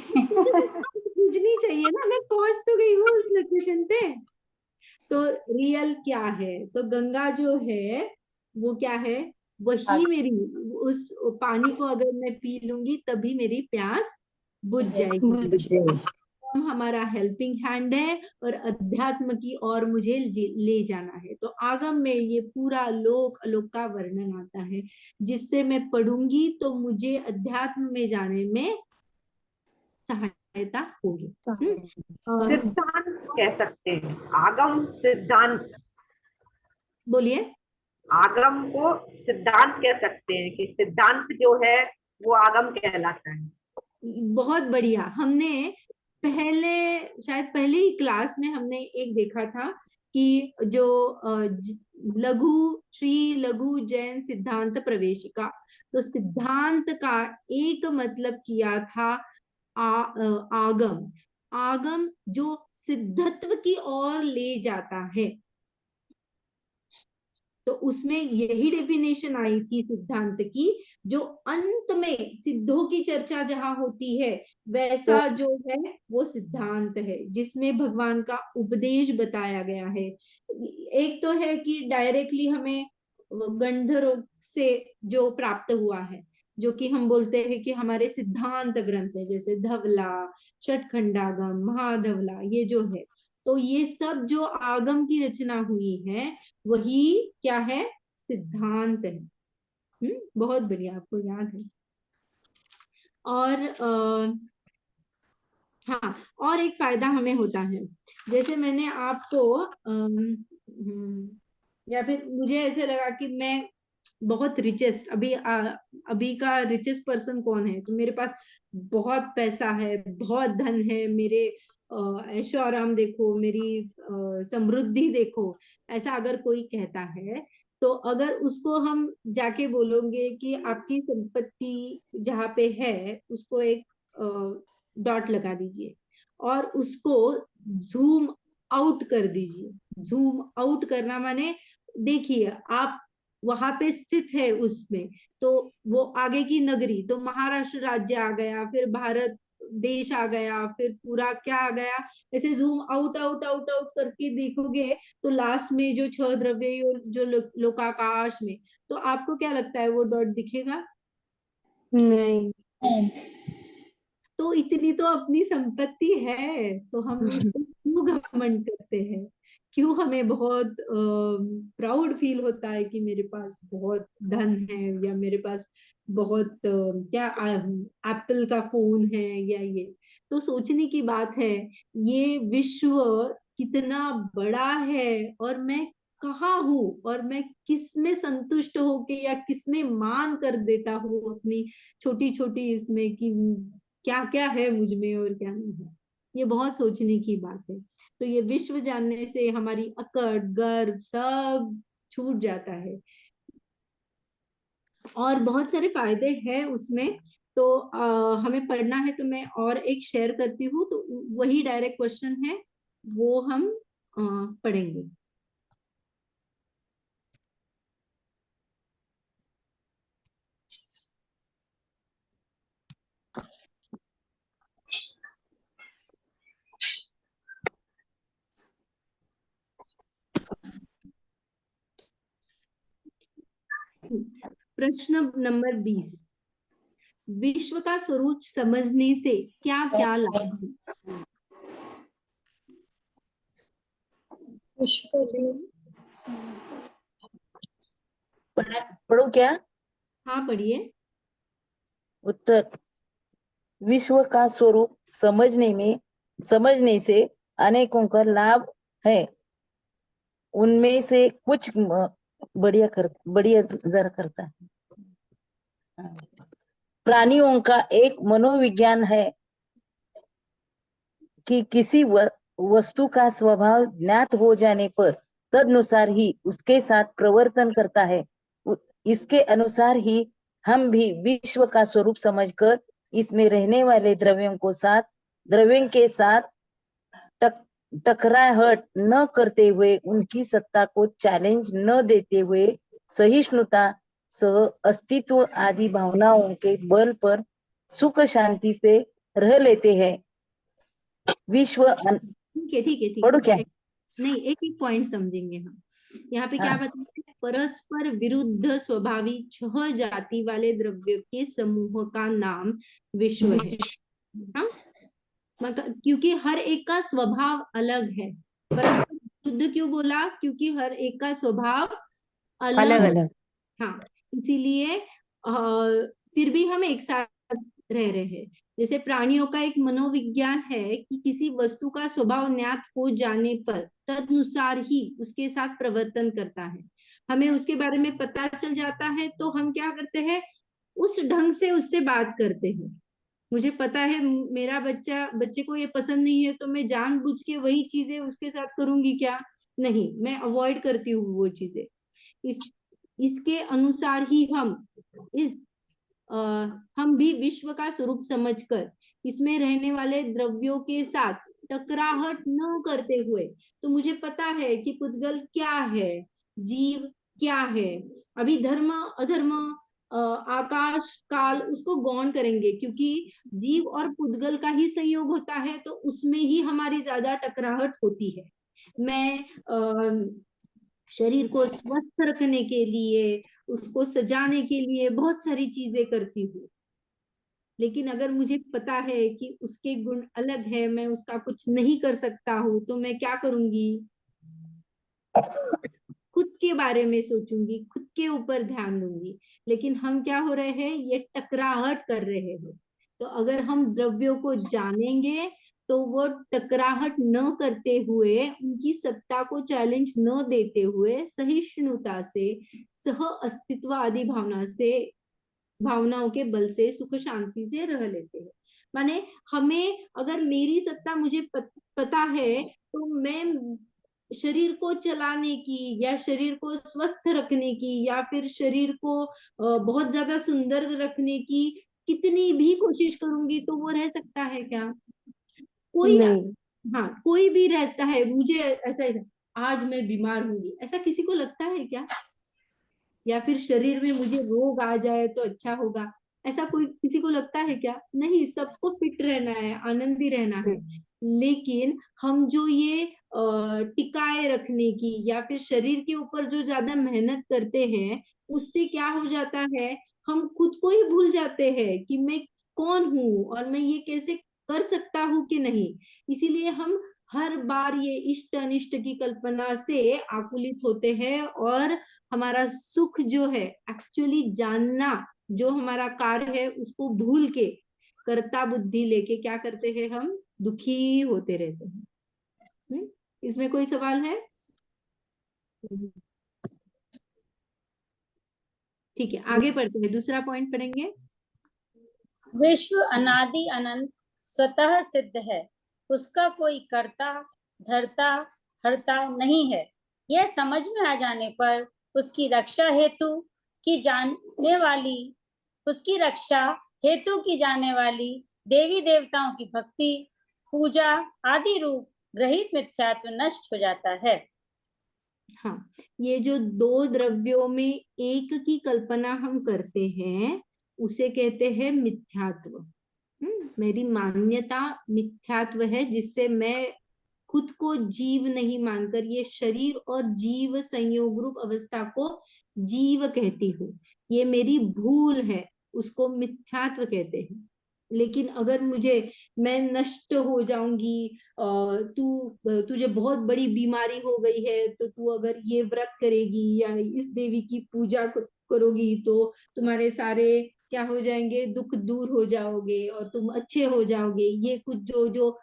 A: बुझनी चाहिए ना, मैं पहुंच तो गई हूँ उस लोकेशन पे। तो रियल क्या है? तो गंगा जो है वो क्या है? वही मेरी, उस पानी को अगर मैं पी लूंगी तभी मेरी प्यास बुझ जाएगी। हमारा हेल्पिंग हैंड है और अध्यात्म की ओर मुझे ले जाना है। तो आगम में ये पूरा लोक अलोक का वर्णन आता है, जिससे मैं पढ़ूंगी तो मुझे अध्यात्म में जाने में सहायता होगी। और
B: सिद्धांत कह सकते हैं, आगम सिद्धांत।
A: बोलिए।
B: आगम को सिद्धांत कह सकते हैं कि सिद्धांत जो है वो आगम कहलाता है।
A: बहुत बढ़िया। हमने पहले, शायद पहले ही क्लास में हमने एक देखा था कि जो श्री लघु जैन सिद्धांत प्रवेशिका, तो सिद्धांत का एक मतलब किया था आगम। आगम जो सिद्धत्व की ओर ले जाता है, तो उसमें यही डेफिनेशन आई थी सिद्धांत की, जो अंत में सिद्धों की चर्चा जहां होती है, वैसा जो है वो सिद्धांत है, जिसमें भगवान का उपदेश बताया गया है। एक तो है कि डायरेक्टली हमें गंधर्व से जो प्राप्त हुआ है, जो कि हम बोलते हैं कि हमारे सिद्धांत ग्रंथ है, जैसे धवला, षटखंडागम, महाधवला, ये जो है, तो ये सब जो आगम की रचना हुई है वही क्या है? सिद्धांत है। बहुत बढ़िया, आपको याद है। और हाँ, और एक फायदा हमें होता है, जैसे मैंने आपको या फिर मुझे ऐसे लगा कि मैं बहुत रिचेस्ट, अभी का रिचेस्ट पर्सन कौन है, तो मेरे पास बहुत पैसा है, बहुत धन है, मेरे ऐशो आराम देखो, मेरी समृद्धि देखो, ऐसा अगर कोई कहता है, तो अगर उसको हम जाके बोलोगे कि आपकी संपत्ति जहाँ पे है उसको एक डॉट लगा दीजिए और उसको जूम आउट कर दीजिए। जूम आउट करना माने, देखिए आप वहां पे स्थित है उसमें, तो वो आगे की नगरी, तो महाराष्ट्र राज्य आ गया, फिर भारत देश आ गया, फिर पूरा क्या आ गया, ऐसे zoom out out out out करके देखोगे तो लास्ट में जो 6 द्रव्य जो लोकाकाश में, तो आपको क्या लगता है वो डॉट दिखेगा?
C: नहीं।
A: तो इतनी तो अपनी संपत्ति है, तो हम उसको क्यों घमंड करते हैं? क्यों हमें बहुत प्राउड फील होता है कि मेरे पास बहुत धन है, या मेरे पास बहुत क्या एप्पल का फोन है, या ये। तो सोचने की बात है, ये विश्व कितना बड़ा है, और मैं कहाँ हूँ, और मैं किस में संतुष्ट होके या किस में मान कर देता हूँ अपनी छोटी छोटी इसमें, कि क्या क्या है मुझ में और क्या नहीं है। ये बहुत सोचने की बात है। तो ये विश्व जानने से हमारी अकड़, गर्व सब छूट जाता है, और बहुत सारे फायदे हैं उसमें। तो हमें पढ़ना है, तो मैं और एक शेयर करती हूँ, तो वही डायरेक्ट क्वेश्चन है, वो हम पढ़ेंगे। प्रश्न नंबर 20, विश्व का स्वरूप समझने से क्या क्या लाभ है?
D: पढ़ो क्या?
A: हाँ, पढ़िए।
D: उत्तर, विश्व का स्वरूप समझने से अनेकों का लाभ है। उनमें से कुछ बढ़िया जरा करता है। प्राणियों का एक मनोविज्ञान है, कि किसी वस्तु का स्वभाव ज्ञात हो जाने पर तदनुसार ही उसके साथ प्रवर्तन करता है। इसके अनुसार ही हम भी विश्व का स्वरूप समझकर इसमें रहने वाले द्रव्यों के साथ टकराहट न करते हुए, उनकी सत्ता को चैलेंज न देते हुए, सहिष्णुता सह अस्तित्व आदि भावनाओं के बल पर सुख शांति से रह लेते हैं। विश्व
A: ठीक है
D: पढ़ू क्या?
A: नहीं, एक एक पॉइंट समझेंगे हम। यहाँ पे क्या बताते हैं? परस्पर विरुद्ध स्वभावी 6 जाति वाले द्रव्यों के समूह का नाम विश्व है। हाँ, मतलब क्योंकि हर एक का स्वभाव अलग है। परस्पर विरुद्ध क्यों बोला? क्योंकि हर एक का स्वभाव अलग
F: अलग।
A: हाँ, इसीलिए फिर भी हम एक साथ रह रहे हैं। जैसे प्राणियों का एक मनोविज्ञान है कि किसी वस्तु का स्वभाव ज्ञात हो जाने पर तदनुसार ही उसके साथ प्रवर्तन करता है। हमें उसके बारे में पता चल जाता है तो हम क्या करते हैं? उस ढंग से उससे बात करते हैं। मुझे पता है मेरा बच्चे को ये पसंद नहीं है तो मैं जानबूझ के वही चीजें उसके साथ करूंगी क्या? नहीं, मैं अवॉइड करती हूँ वो चीजें। इसके अनुसार ही हम भी विश्व का स्वरूप समझकर इसमें रहने वाले द्रव्यों के साथ टकराहट न करते हुए, तो मुझे पता है कि पुद्गल क्या है, जीव क्या है। अभी धर्म अधर्म आकाश काल उसको गौण करेंगे, क्योंकि जीव और पुद्गल का ही संयोग होता है तो उसमें ही हमारी ज्यादा टकराहट होती है। मैं शरीर को स्वस्थ रखने के लिए, उसको सजाने के लिए बहुत सारी चीजें करती हूँ, लेकिन अगर मुझे पता है कि उसके गुण अलग है, मैं उसका कुछ नहीं कर सकता हूँ, तो मैं क्या करूंगी? खुद के बारे में सोचूंगी, खुद के ऊपर ध्यान दूंगी। लेकिन हम क्या हो रहे हैं? ये टकराहट कर रहे हैं। तो अगर हम द्रव्यों को जानेंगे तो वो टकराहट न करते हुए, उनकी सत्ता को चैलेंज न देते हुए, सहिष्णुता से, सह अस्तित्व आदि भावनाओं के बल से सुख शांति से रह लेते हैं। माने हमें, अगर मेरी सत्ता मुझे पता है तो मैं शरीर को चलाने की या शरीर को स्वस्थ रखने की या फिर शरीर को बहुत ज्यादा सुंदर रखने की कितनी भी कोशिश करूंगी तो वो रह सकता है क्या? कोई
F: नहीं।
A: हाँ, कोई भी रहता है मुझे ऐसा आज मैं बीमार होंगी, ऐसा किसी को लगता है क्या? या फिर शरीर में मुझे रोग आ जाए तो अच्छा होगा, ऐसा कोई किसी को लगता है क्या? नहीं, सबको फिट रहना है, आनंदी रहना है। लेकिन हम जो ये टिकाए रखने की या फिर शरीर के ऊपर जो ज्यादा मेहनत करते हैं, उससे क्या हो जाता है? हम खुद को ही भूल जाते हैं कि मैं कौन हूँ और मैं ये कैसे कर सकता हूँ कि नहीं। इसीलिए हम हर बार ये इष्ट अनिष्ट की कल्पना से आकुलित होते हैं और हमारा सुख जो है, एक्चुअली जानना जो हमारा कार्य है, उसको भूल के कर्ता बुद्धि लेके क्या करते हैं? हम दुखी होते रहते हैं। इसमें कोई सवाल है? ठीक है, आगे बढ़ते हैं, दूसरा पॉइंट पढ़ेंगे।
E: विश्व अनादि अनंत स्वतः सिद्ध है, उसका कोई कर्ता धर्ता हर्ता नहीं है। यह समझ में आ जाने पर उसकी रक्षा हेतु की जाने वाली देवी देवताओं की भक्ति पूजा आदि रूप ग्रहित मिथ्यात्व नष्ट हो जाता है।
A: हाँ, ये जो 2 द्रव्यों में एक की कल्पना हम करते हैं उसे कहते हैं मिथ्यात्व। मेरी मान्यता मिथ्यात्व है, जिससे मैं खुद को जीव नहीं मानकर ये शरीर और जीव संयोग रूप अवस्था को जीव कहती हूँ। ये मेरी भूल है, उसको मिथ्यात्व कहते हैं। लेकिन अगर मैं नष्ट हो जाऊंगी, तुझे बहुत बड़ी बीमारी हो गई है तो तू अगर ये व्रत करेगी या इस देवी की पूजा करोगी तो तुम्हारे सारे क्या हो जाएंगे? दुख दूर हो जाओगे और तुम अच्छे हो जाओगे। ये कुछ जो जो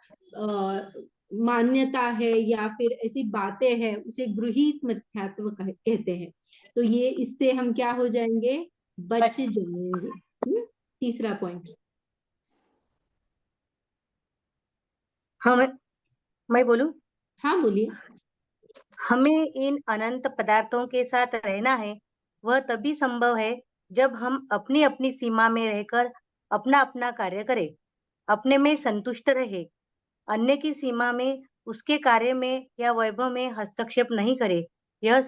A: मान्यता है या फिर ऐसी बातें हैं, उसे गृहीत मिथ्यात्व कहते हैं। तो ये इससे हम क्या हो जाएंगे? बच जाएंगे। तीसरा पॉइंट।
F: हमें, मैं बोलूं,
A: हाँ बोलिए।
F: हमें इन अनंत पदार्थों के साथ रहना है, वह तभी संभव है जब हम अपनी अपनी सीमा में रहकर अपना अपना कार्य करें, अपने में संतुष्ट रहे, अन्य की सीमा में, उसके कार्य में या वैभव में हस्तक्षेप नहीं करे। यह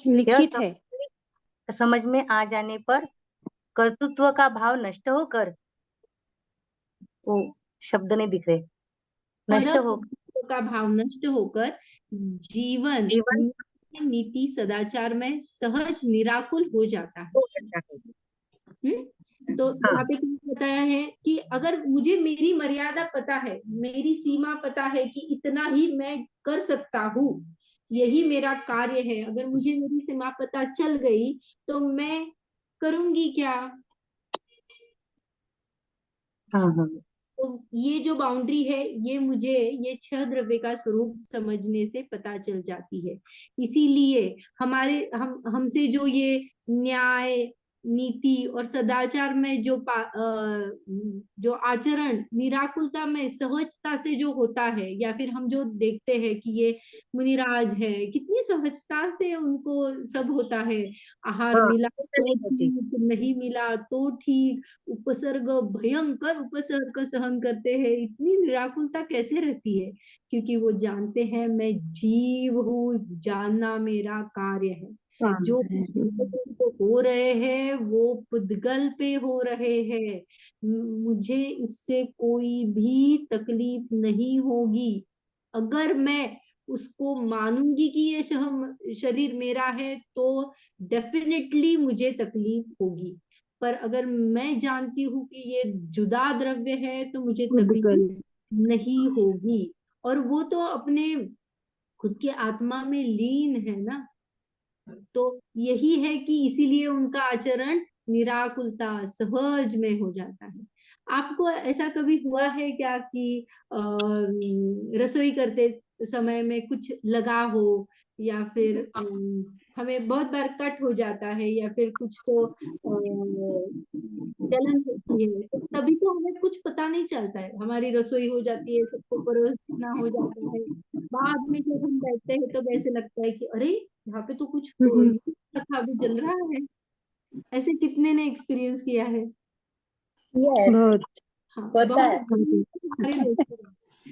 C: लिखित है।
F: समझ में आ जाने पर कर्तृत्व का भाव नष्ट होकर, वो शब्द नहीं दिख रहे, नष्ट हो
A: परत्व का भाव नष्ट होकर जीवन
F: जीवन
A: नीति सदाचार में सहज निराकुल हो जाता है।
F: हो जाता है।
A: तो
F: हाँ,
A: यहाँ पे क्या बताया है कि अगर मुझे मेरी मर्यादा पता है, मेरी सीमा पता है कि इतना ही मैं कर सकता हूँ, यही मेरा कार्य है, अगर मुझे मेरी सीमा पता चल गई तो मैं करूंगी क्या।
F: हाँ, हाँ,
A: तो ये जो बाउंड्री है, ये मुझे ये 6 द्रव्य का स्वरूप समझने से पता चल जाती है। इसीलिए हमारे हमसे जो ये न्याय नीति और सदाचार में जो आचरण निराकुलता में सहजता से जो होता है, या फिर हम जो देखते हैं कि ये मुनिराज है, कितनी सहजता से उनको सब होता है। आहार
F: हाँ,
A: मिला तो
F: नहीं होती।
A: ठीक, नहीं मिला तो ठीक, उपसर्ग भयंकर उपसर्ग सहन करते हैं। इतनी निराकुलता कैसे रहती है? क्योंकि वो जानते हैं मैं जीव हूँ, जानना मेरा कार्य है। जो तो हो रहे हैं वो पुद्गल पे हो रहे हैं, मुझे इससे कोई भी तकलीफ नहीं होगी। अगर मैं उसको मानूंगी कि ये शरीर मेरा है तो डेफिनेटली मुझे तकलीफ होगी। पर अगर मैं जानती हूँ कि ये जुदा द्रव्य है तो मुझे तकलीफ नहीं होगी। और वो तो अपने खुद के आत्मा में लीन है ना। तो यही है कि इसीलिए उनका आचरण निराकुलता सहज में हो जाता है। आपको ऐसा कभी हुआ है क्या कि रसोई करते समय में कुछ लगा हो, या फिर हमें बहुत बार कट हो जाता है, या फिर कुछ तो जलन होती है, तो तभी तो हमें कुछ पता नहीं चलता है, हमारी रसोई हो जाती है, सबको परोसना हो जाता है। बाद में जब हम बैठते हैं तो ऐसे लगता है कि अरे यहाँ पे तो कुछ था, अभी जल रहा है। ऐसे कितने ने एक्सपीरियंस किया है?
C: बहुत
A: हाँ,
E: होता
A: बहुत
E: है।
A: हमारे लोग हैं।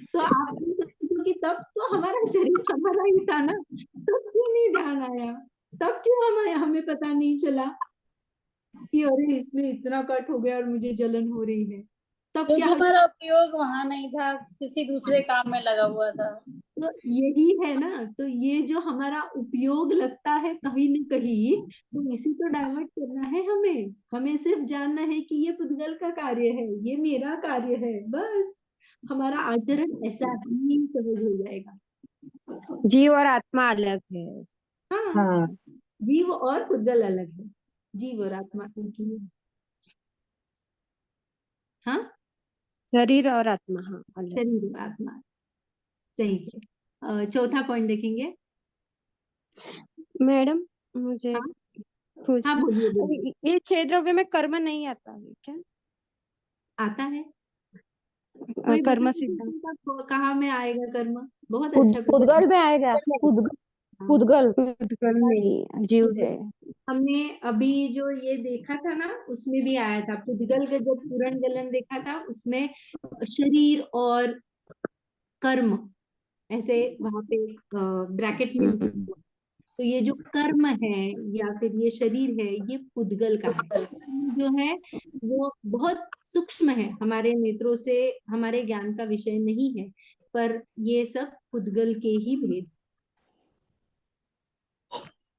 A: तो आप ये समझो कि तब तो हमारा शरीर हमारा ही था ना, तब क्यों नहीं ध्यान आया? तब क्यों हमें पता नहीं चला कि अरे इसमें इतना कट हो गया और मुझे जलन हो रही है? तब
E: क्योंकि
A: क्या हो?
E: हमारा उपयोग वहां नहीं था, किसी दूसरे काम में लगा हुआ था।
A: तो यही है ना, तो ये जो हमारा उपयोग लगता है कहीं न कहीं, तो इसी को डाइवर्ट करना है हमें। हमें सिर्फ जानना है कि ये पुद्गल का कार्य है, ये मेरा कार्य है, बस हमारा आचरण ऐसा ही सहज हो जाएगा।
C: जीव और आत्मा अलग है।
A: हाँ,
F: हाँ,
A: जीव और पुद्गल अलग है, जीव और आत्मा एक ही है। हाँ,
C: शरीर और आत्मा, हाँ, अलग।
A: शरीर और आत्मा, सही है। चौथा पॉइंट देखेंगे।
C: मैडम, मुझे
A: हाँ, हाँ
C: पूछना,
A: बोलिए बोलिए।
C: ये 6 द्रव्य में कर्म नहीं आता है क्या?
A: आता है, कोई बता
C: कर्म सिद्धांत
A: सकता है कहाँ में आएगा कर्म? बहुत अच्छा प्रश्न।
B: पुद्गल में आएगा,
A: हाँ,
B: पुद्गल।
C: कर्म नहीं, जीव है।
A: हमने अभी जो ये देखा था ना, उसमें भी आया था पुद्गल का, जब पूरण गलन देखा था उसमें शरीर और कर्म ऐसे वहां पे ब्रैकेट में लिखा हुआ। तो ये जो कर्म है या फिर ये शरीर है, ये पुद्गल का है। कर्म जो है वो बहुत सूक्ष्म है, हमारे नेत्रों से हमारे ज्ञान का विषय नहीं है, पर ये सब पुद्गल के ही भेद।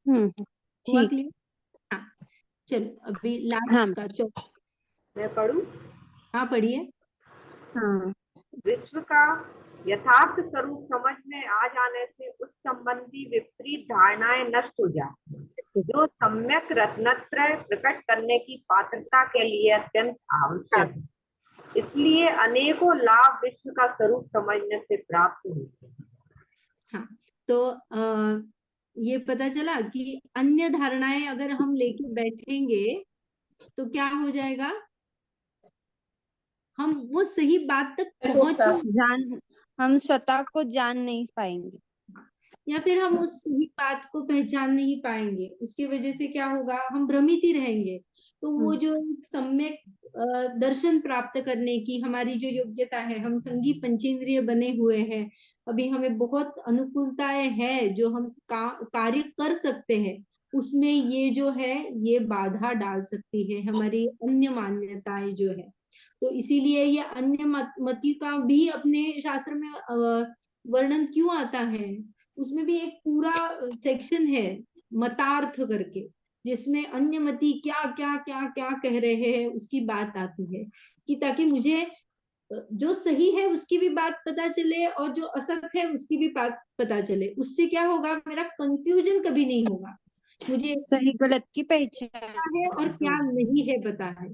A: हुआ
C: ठीक।
A: क्लियर? हाँ, चलो अभी
C: हाँ।
A: लास्ट का
G: मैं पढ़ूं?
A: हाँ पढ़िए।
C: हाँ।
G: विश्व का यथार्थ स्वरूप समझ में आ जाने से उस संबंधी विपरीत धारणाएं नष्ट हो जाती हैं, जो सम्यक रत्नत्रय प्रकट करने की पात्रता के लिए अत्यंत आवश्यक है। इसलिए अनेकों लाभ विश्व का स्वरूप समझने से प्राप्त होते हैं।
A: हाँ, तो ये पता चला कि अन्य धारणाएं अगर हम लेके बैठेंगे तो क्या हो जाएगा? हम वो सही बात तक पहुंच
C: हम स्वतः को जान नहीं पाएंगे,
A: या फिर हम उस सही बात को पहचान नहीं पाएंगे। उसकी वजह से क्या होगा, हम भ्रमित ही रहेंगे। तो वो जो सम्यक दर्शन प्राप्त करने की हमारी जो योग्यता है, हम संगी पंचेंद्रिय बने हुए हैं, अभी हमें बहुत अनुकूलताएं है जो हम कार्य कर सकते हैं, उसमें ये जो है ये बाधा डाल सकती है हमारी अन्य मान्यताएं जो है। तो इसीलिए ये अन्य मति का भी अपने शास्त्र में वर्णन क्यों आता है, उसमें भी एक पूरा सेक्शन है मतार्थ करके, जिसमें अन्य मति क्या क्या क्या क्या कह रहे हैं उसकी बात आती है, कि ताकि मुझे जो सही है उसकी भी बात पता चले और जो असत है उसकी भी बात पता चले। उससे क्या होगा, मेरा कंफ्यूजन कभी नहीं होगा, मुझे
C: सही गलत की पहचान
A: है और क्या नहीं है पता है।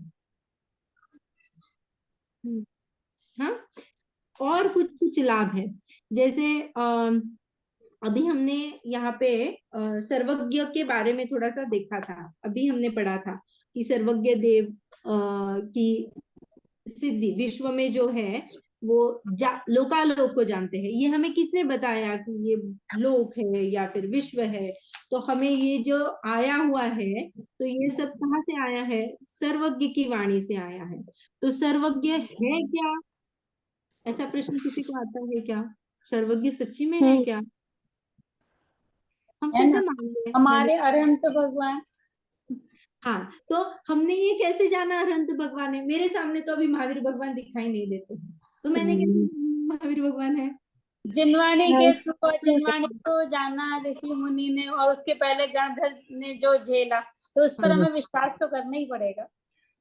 A: हाँ, और कुछ कुछ लाभ है, जैसे अभी हमने यहाँ पे सर्वज्ञ के बारे में थोड़ा सा देखा था, अभी हमने पढ़ा था कि सर्वज्ञ देव की सिद्धि विश्व में जो है वो लोकालोक को जानते हैं। ये हमें किसने बताया कि ये लोक है या फिर विश्व है, तो हमें ये जो आया हुआ है तो ये सब कहाँ से आया है, सर्वज्ञ की वाणी से आया है। तो सर्वज्ञ है क्या, ऐसा प्रश्न किसी को आता है क्या, सर्वज्ञ सच्ची में है क्या, हम
E: है
A: कैसे
E: ना,
A: मान लें
E: हमारे अरहंत भगवान।
A: हाँ, तो हमने ये कैसे जाना अरहंत भगवान है, मेरे सामने तो अभी महावीर भगवान दिखाई नहीं देते, तो मैंने कैसे जाना महावीर भगवान है।
E: जिनवाणी के थ्रू, जिनवाणी को जाना ऋषि मुनि ने, और उसके पहले गणधर ने जो झेला, तो उस पर हमें विश्वास तो करना ही पड़ेगा।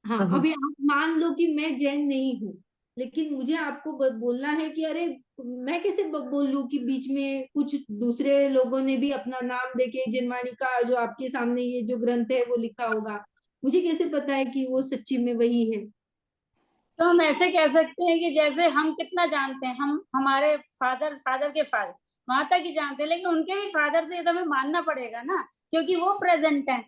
A: हाँ, अभी आप मान लो कि मैं जैन नहीं हूँ, लेकिन मुझे आपको बोलना है कि अरे मैं कैसे बोल लूं कि बीच में कुछ दूसरे लोगों ने भी अपना नाम देके जिनवाणी का जो आपके सामने ये जो ग्रंथ है वो लिखा होगा, मुझे कैसे पता है कि वो सच्ची में वही है।
E: तो हम ऐसे कह सकते हैं कि जैसे हम कितना जानते हैं, हम हमारे फादर के फादर वहां तक ही जानते हैं, लेकिन उनके भी फादर थे तो हमें मानना पड़ेगा ना, क्योंकि वो प्रेजेंट है।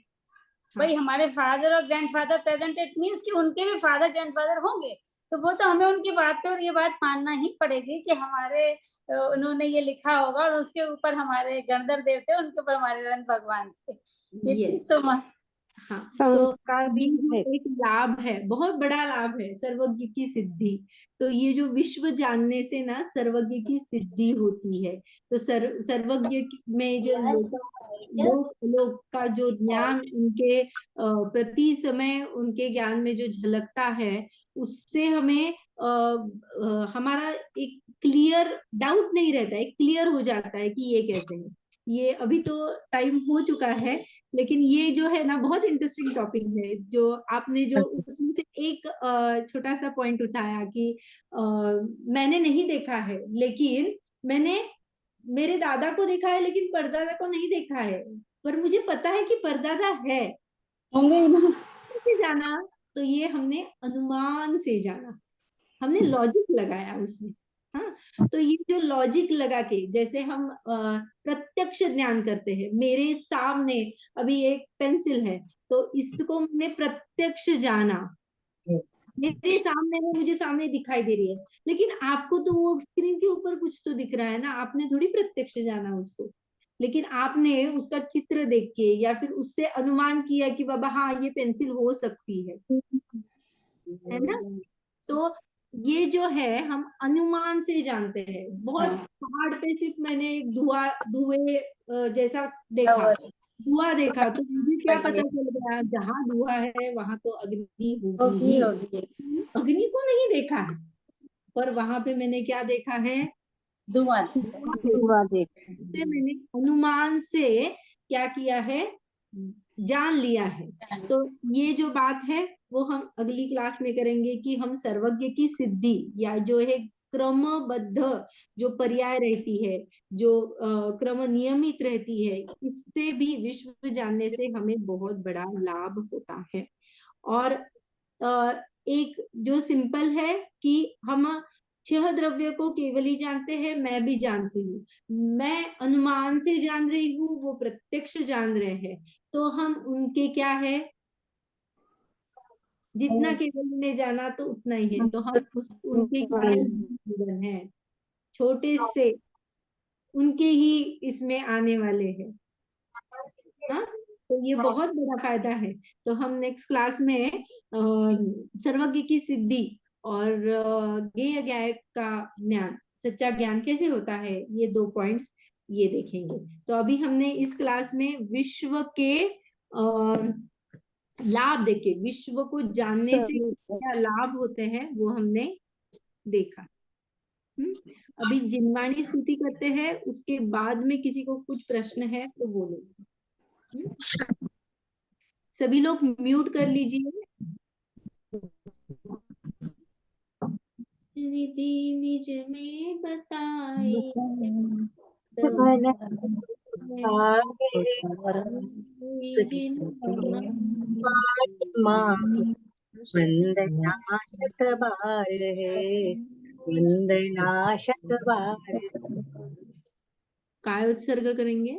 E: भाई हमारे फादर और ग्रैंडफादर प्रेजेंट, इट मीन्स कि उनके भी फादर ग्रैंडफादर होंगे, तो वो तो हमें उनकी बात पे और ये बात मानना ही पड़ेगी कि हमारे उन्होंने ये लिखा होगा, और उसके ऊपर हमारे गणधर देव थे, उनके ऊपर हमारे रन भगवान थे। ये चीज तो
A: हाँ, तो
C: संस्कार भी
A: ये
C: है।
A: एक लाभ है, बहुत बड़ा लाभ है सर्वज्ञ की सिद्धि। तो ये जो विश्व जानने से ना सर्वज्ञ की सिद्धि होती है। तो सर्वज्ञ में जो लोक का जो ज्ञान उनके प्रति समय उनके ज्ञान में जो झलकता है, उससे हमें हमारा एक क्लियर डाउट नहीं रहता है, क्लियर हो जाता है कि ये कैसे है। ये अभी तो टाइम हो चुका है, लेकिन ये जो है ना बहुत इंटरेस्टिंग टॉपिक है, जो आपने जो उसमें से एक छोटा सा पॉइंट उठाया कि मैंने नहीं देखा है, लेकिन मैंने मेरे दादा को देखा है लेकिन परदादा को नहीं देखा है, पर मुझे पता है कि परदादा है।
E: होंगे ही ना।
A: कैसे जाना, तो ये हमने अनुमान से जाना, हमने लॉजिक लगाया उसमें। हाँ, तो ये जो लॉजिक लगा के जैसे हम प्रत्यक्ष ज्ञान करते हैं, मेरे सामने अभी एक पेंसिल है तो इसको मैंने प्रत्यक्ष जाना, मेरे सामने वो मुझे सामने दिखाई दे रही है, लेकिन आपको तो वो स्क्रीन के ऊपर कुछ तो दिख रहा है ना, आपने थोड़ी प्रत्यक्ष जाना उसको, लेकिन आपने उसका चित्र देख के या फिर उससे अनुमान किया कि बाबा हाँ ये पेंसिल हो सकती है ना। तो ये जो है हम अनुमान से जानते हैं। बहुत पहाड़ पे सिर्फ मैंने एक धुएं जैसा देखा, धुआं देखा, तो मुझे क्या पता चल गया, जहाँ धुआं है वहां तो अग्नि होगी ही। अग्नि को नहीं देखा है, पर वहां पे मैंने क्या देखा है,
E: धुआं।
A: से मैंने अनुमान से क्या किया है, जान लिया है। तो ये जो बात है वो हम अगली क्लास में करेंगे कि हम सर्वज्ञ की सिद्धि या जो है क्रमबद्ध जो पर्याय रहती है, जो क्रम नियमित रहती है, इससे भी विश्व जानने से हमें बहुत बड़ा लाभ होता है। और एक जो सिंपल है कि हम 6 द्रव्य को केवल ही जानते हैं, मैं भी जानती हूँ, मैं अनुमान से जान रही हूँ, वो प्रत्यक्ष जान रहे हैं, तो हम उनके क्या है, जितना केवल ने जाना तो उतना ही है, तो हम उनके जीवन है, छोटे से उनके ही इसमें आने वाले हैं। हाँ, तो ये बहुत बड़ा फायदा है। तो हम नेक्स्ट क्लास में सर्वज्ञ की सिद्धि और ज्ञेय ज्ञाय का ज्ञान, सच्चा ज्ञान कैसे होता है, ये 2 पॉइंट्स ये देखेंगे। तो अभी हमने इस क्लास में विश्व के लाभ देखे, विश्व को जानने से क्या लाभ होते हैं वो हमने देखा। अभी जिनवाणी स्तुति करते हैं, उसके बाद में किसी को कुछ प्रश्न है तो बोलो। सभी लोग म्यूट कर लीजिए। विधि निज में बताई
F: वंदना शतबार है, वंदना शतबार।
A: काय उत्सर्ग करेंगे?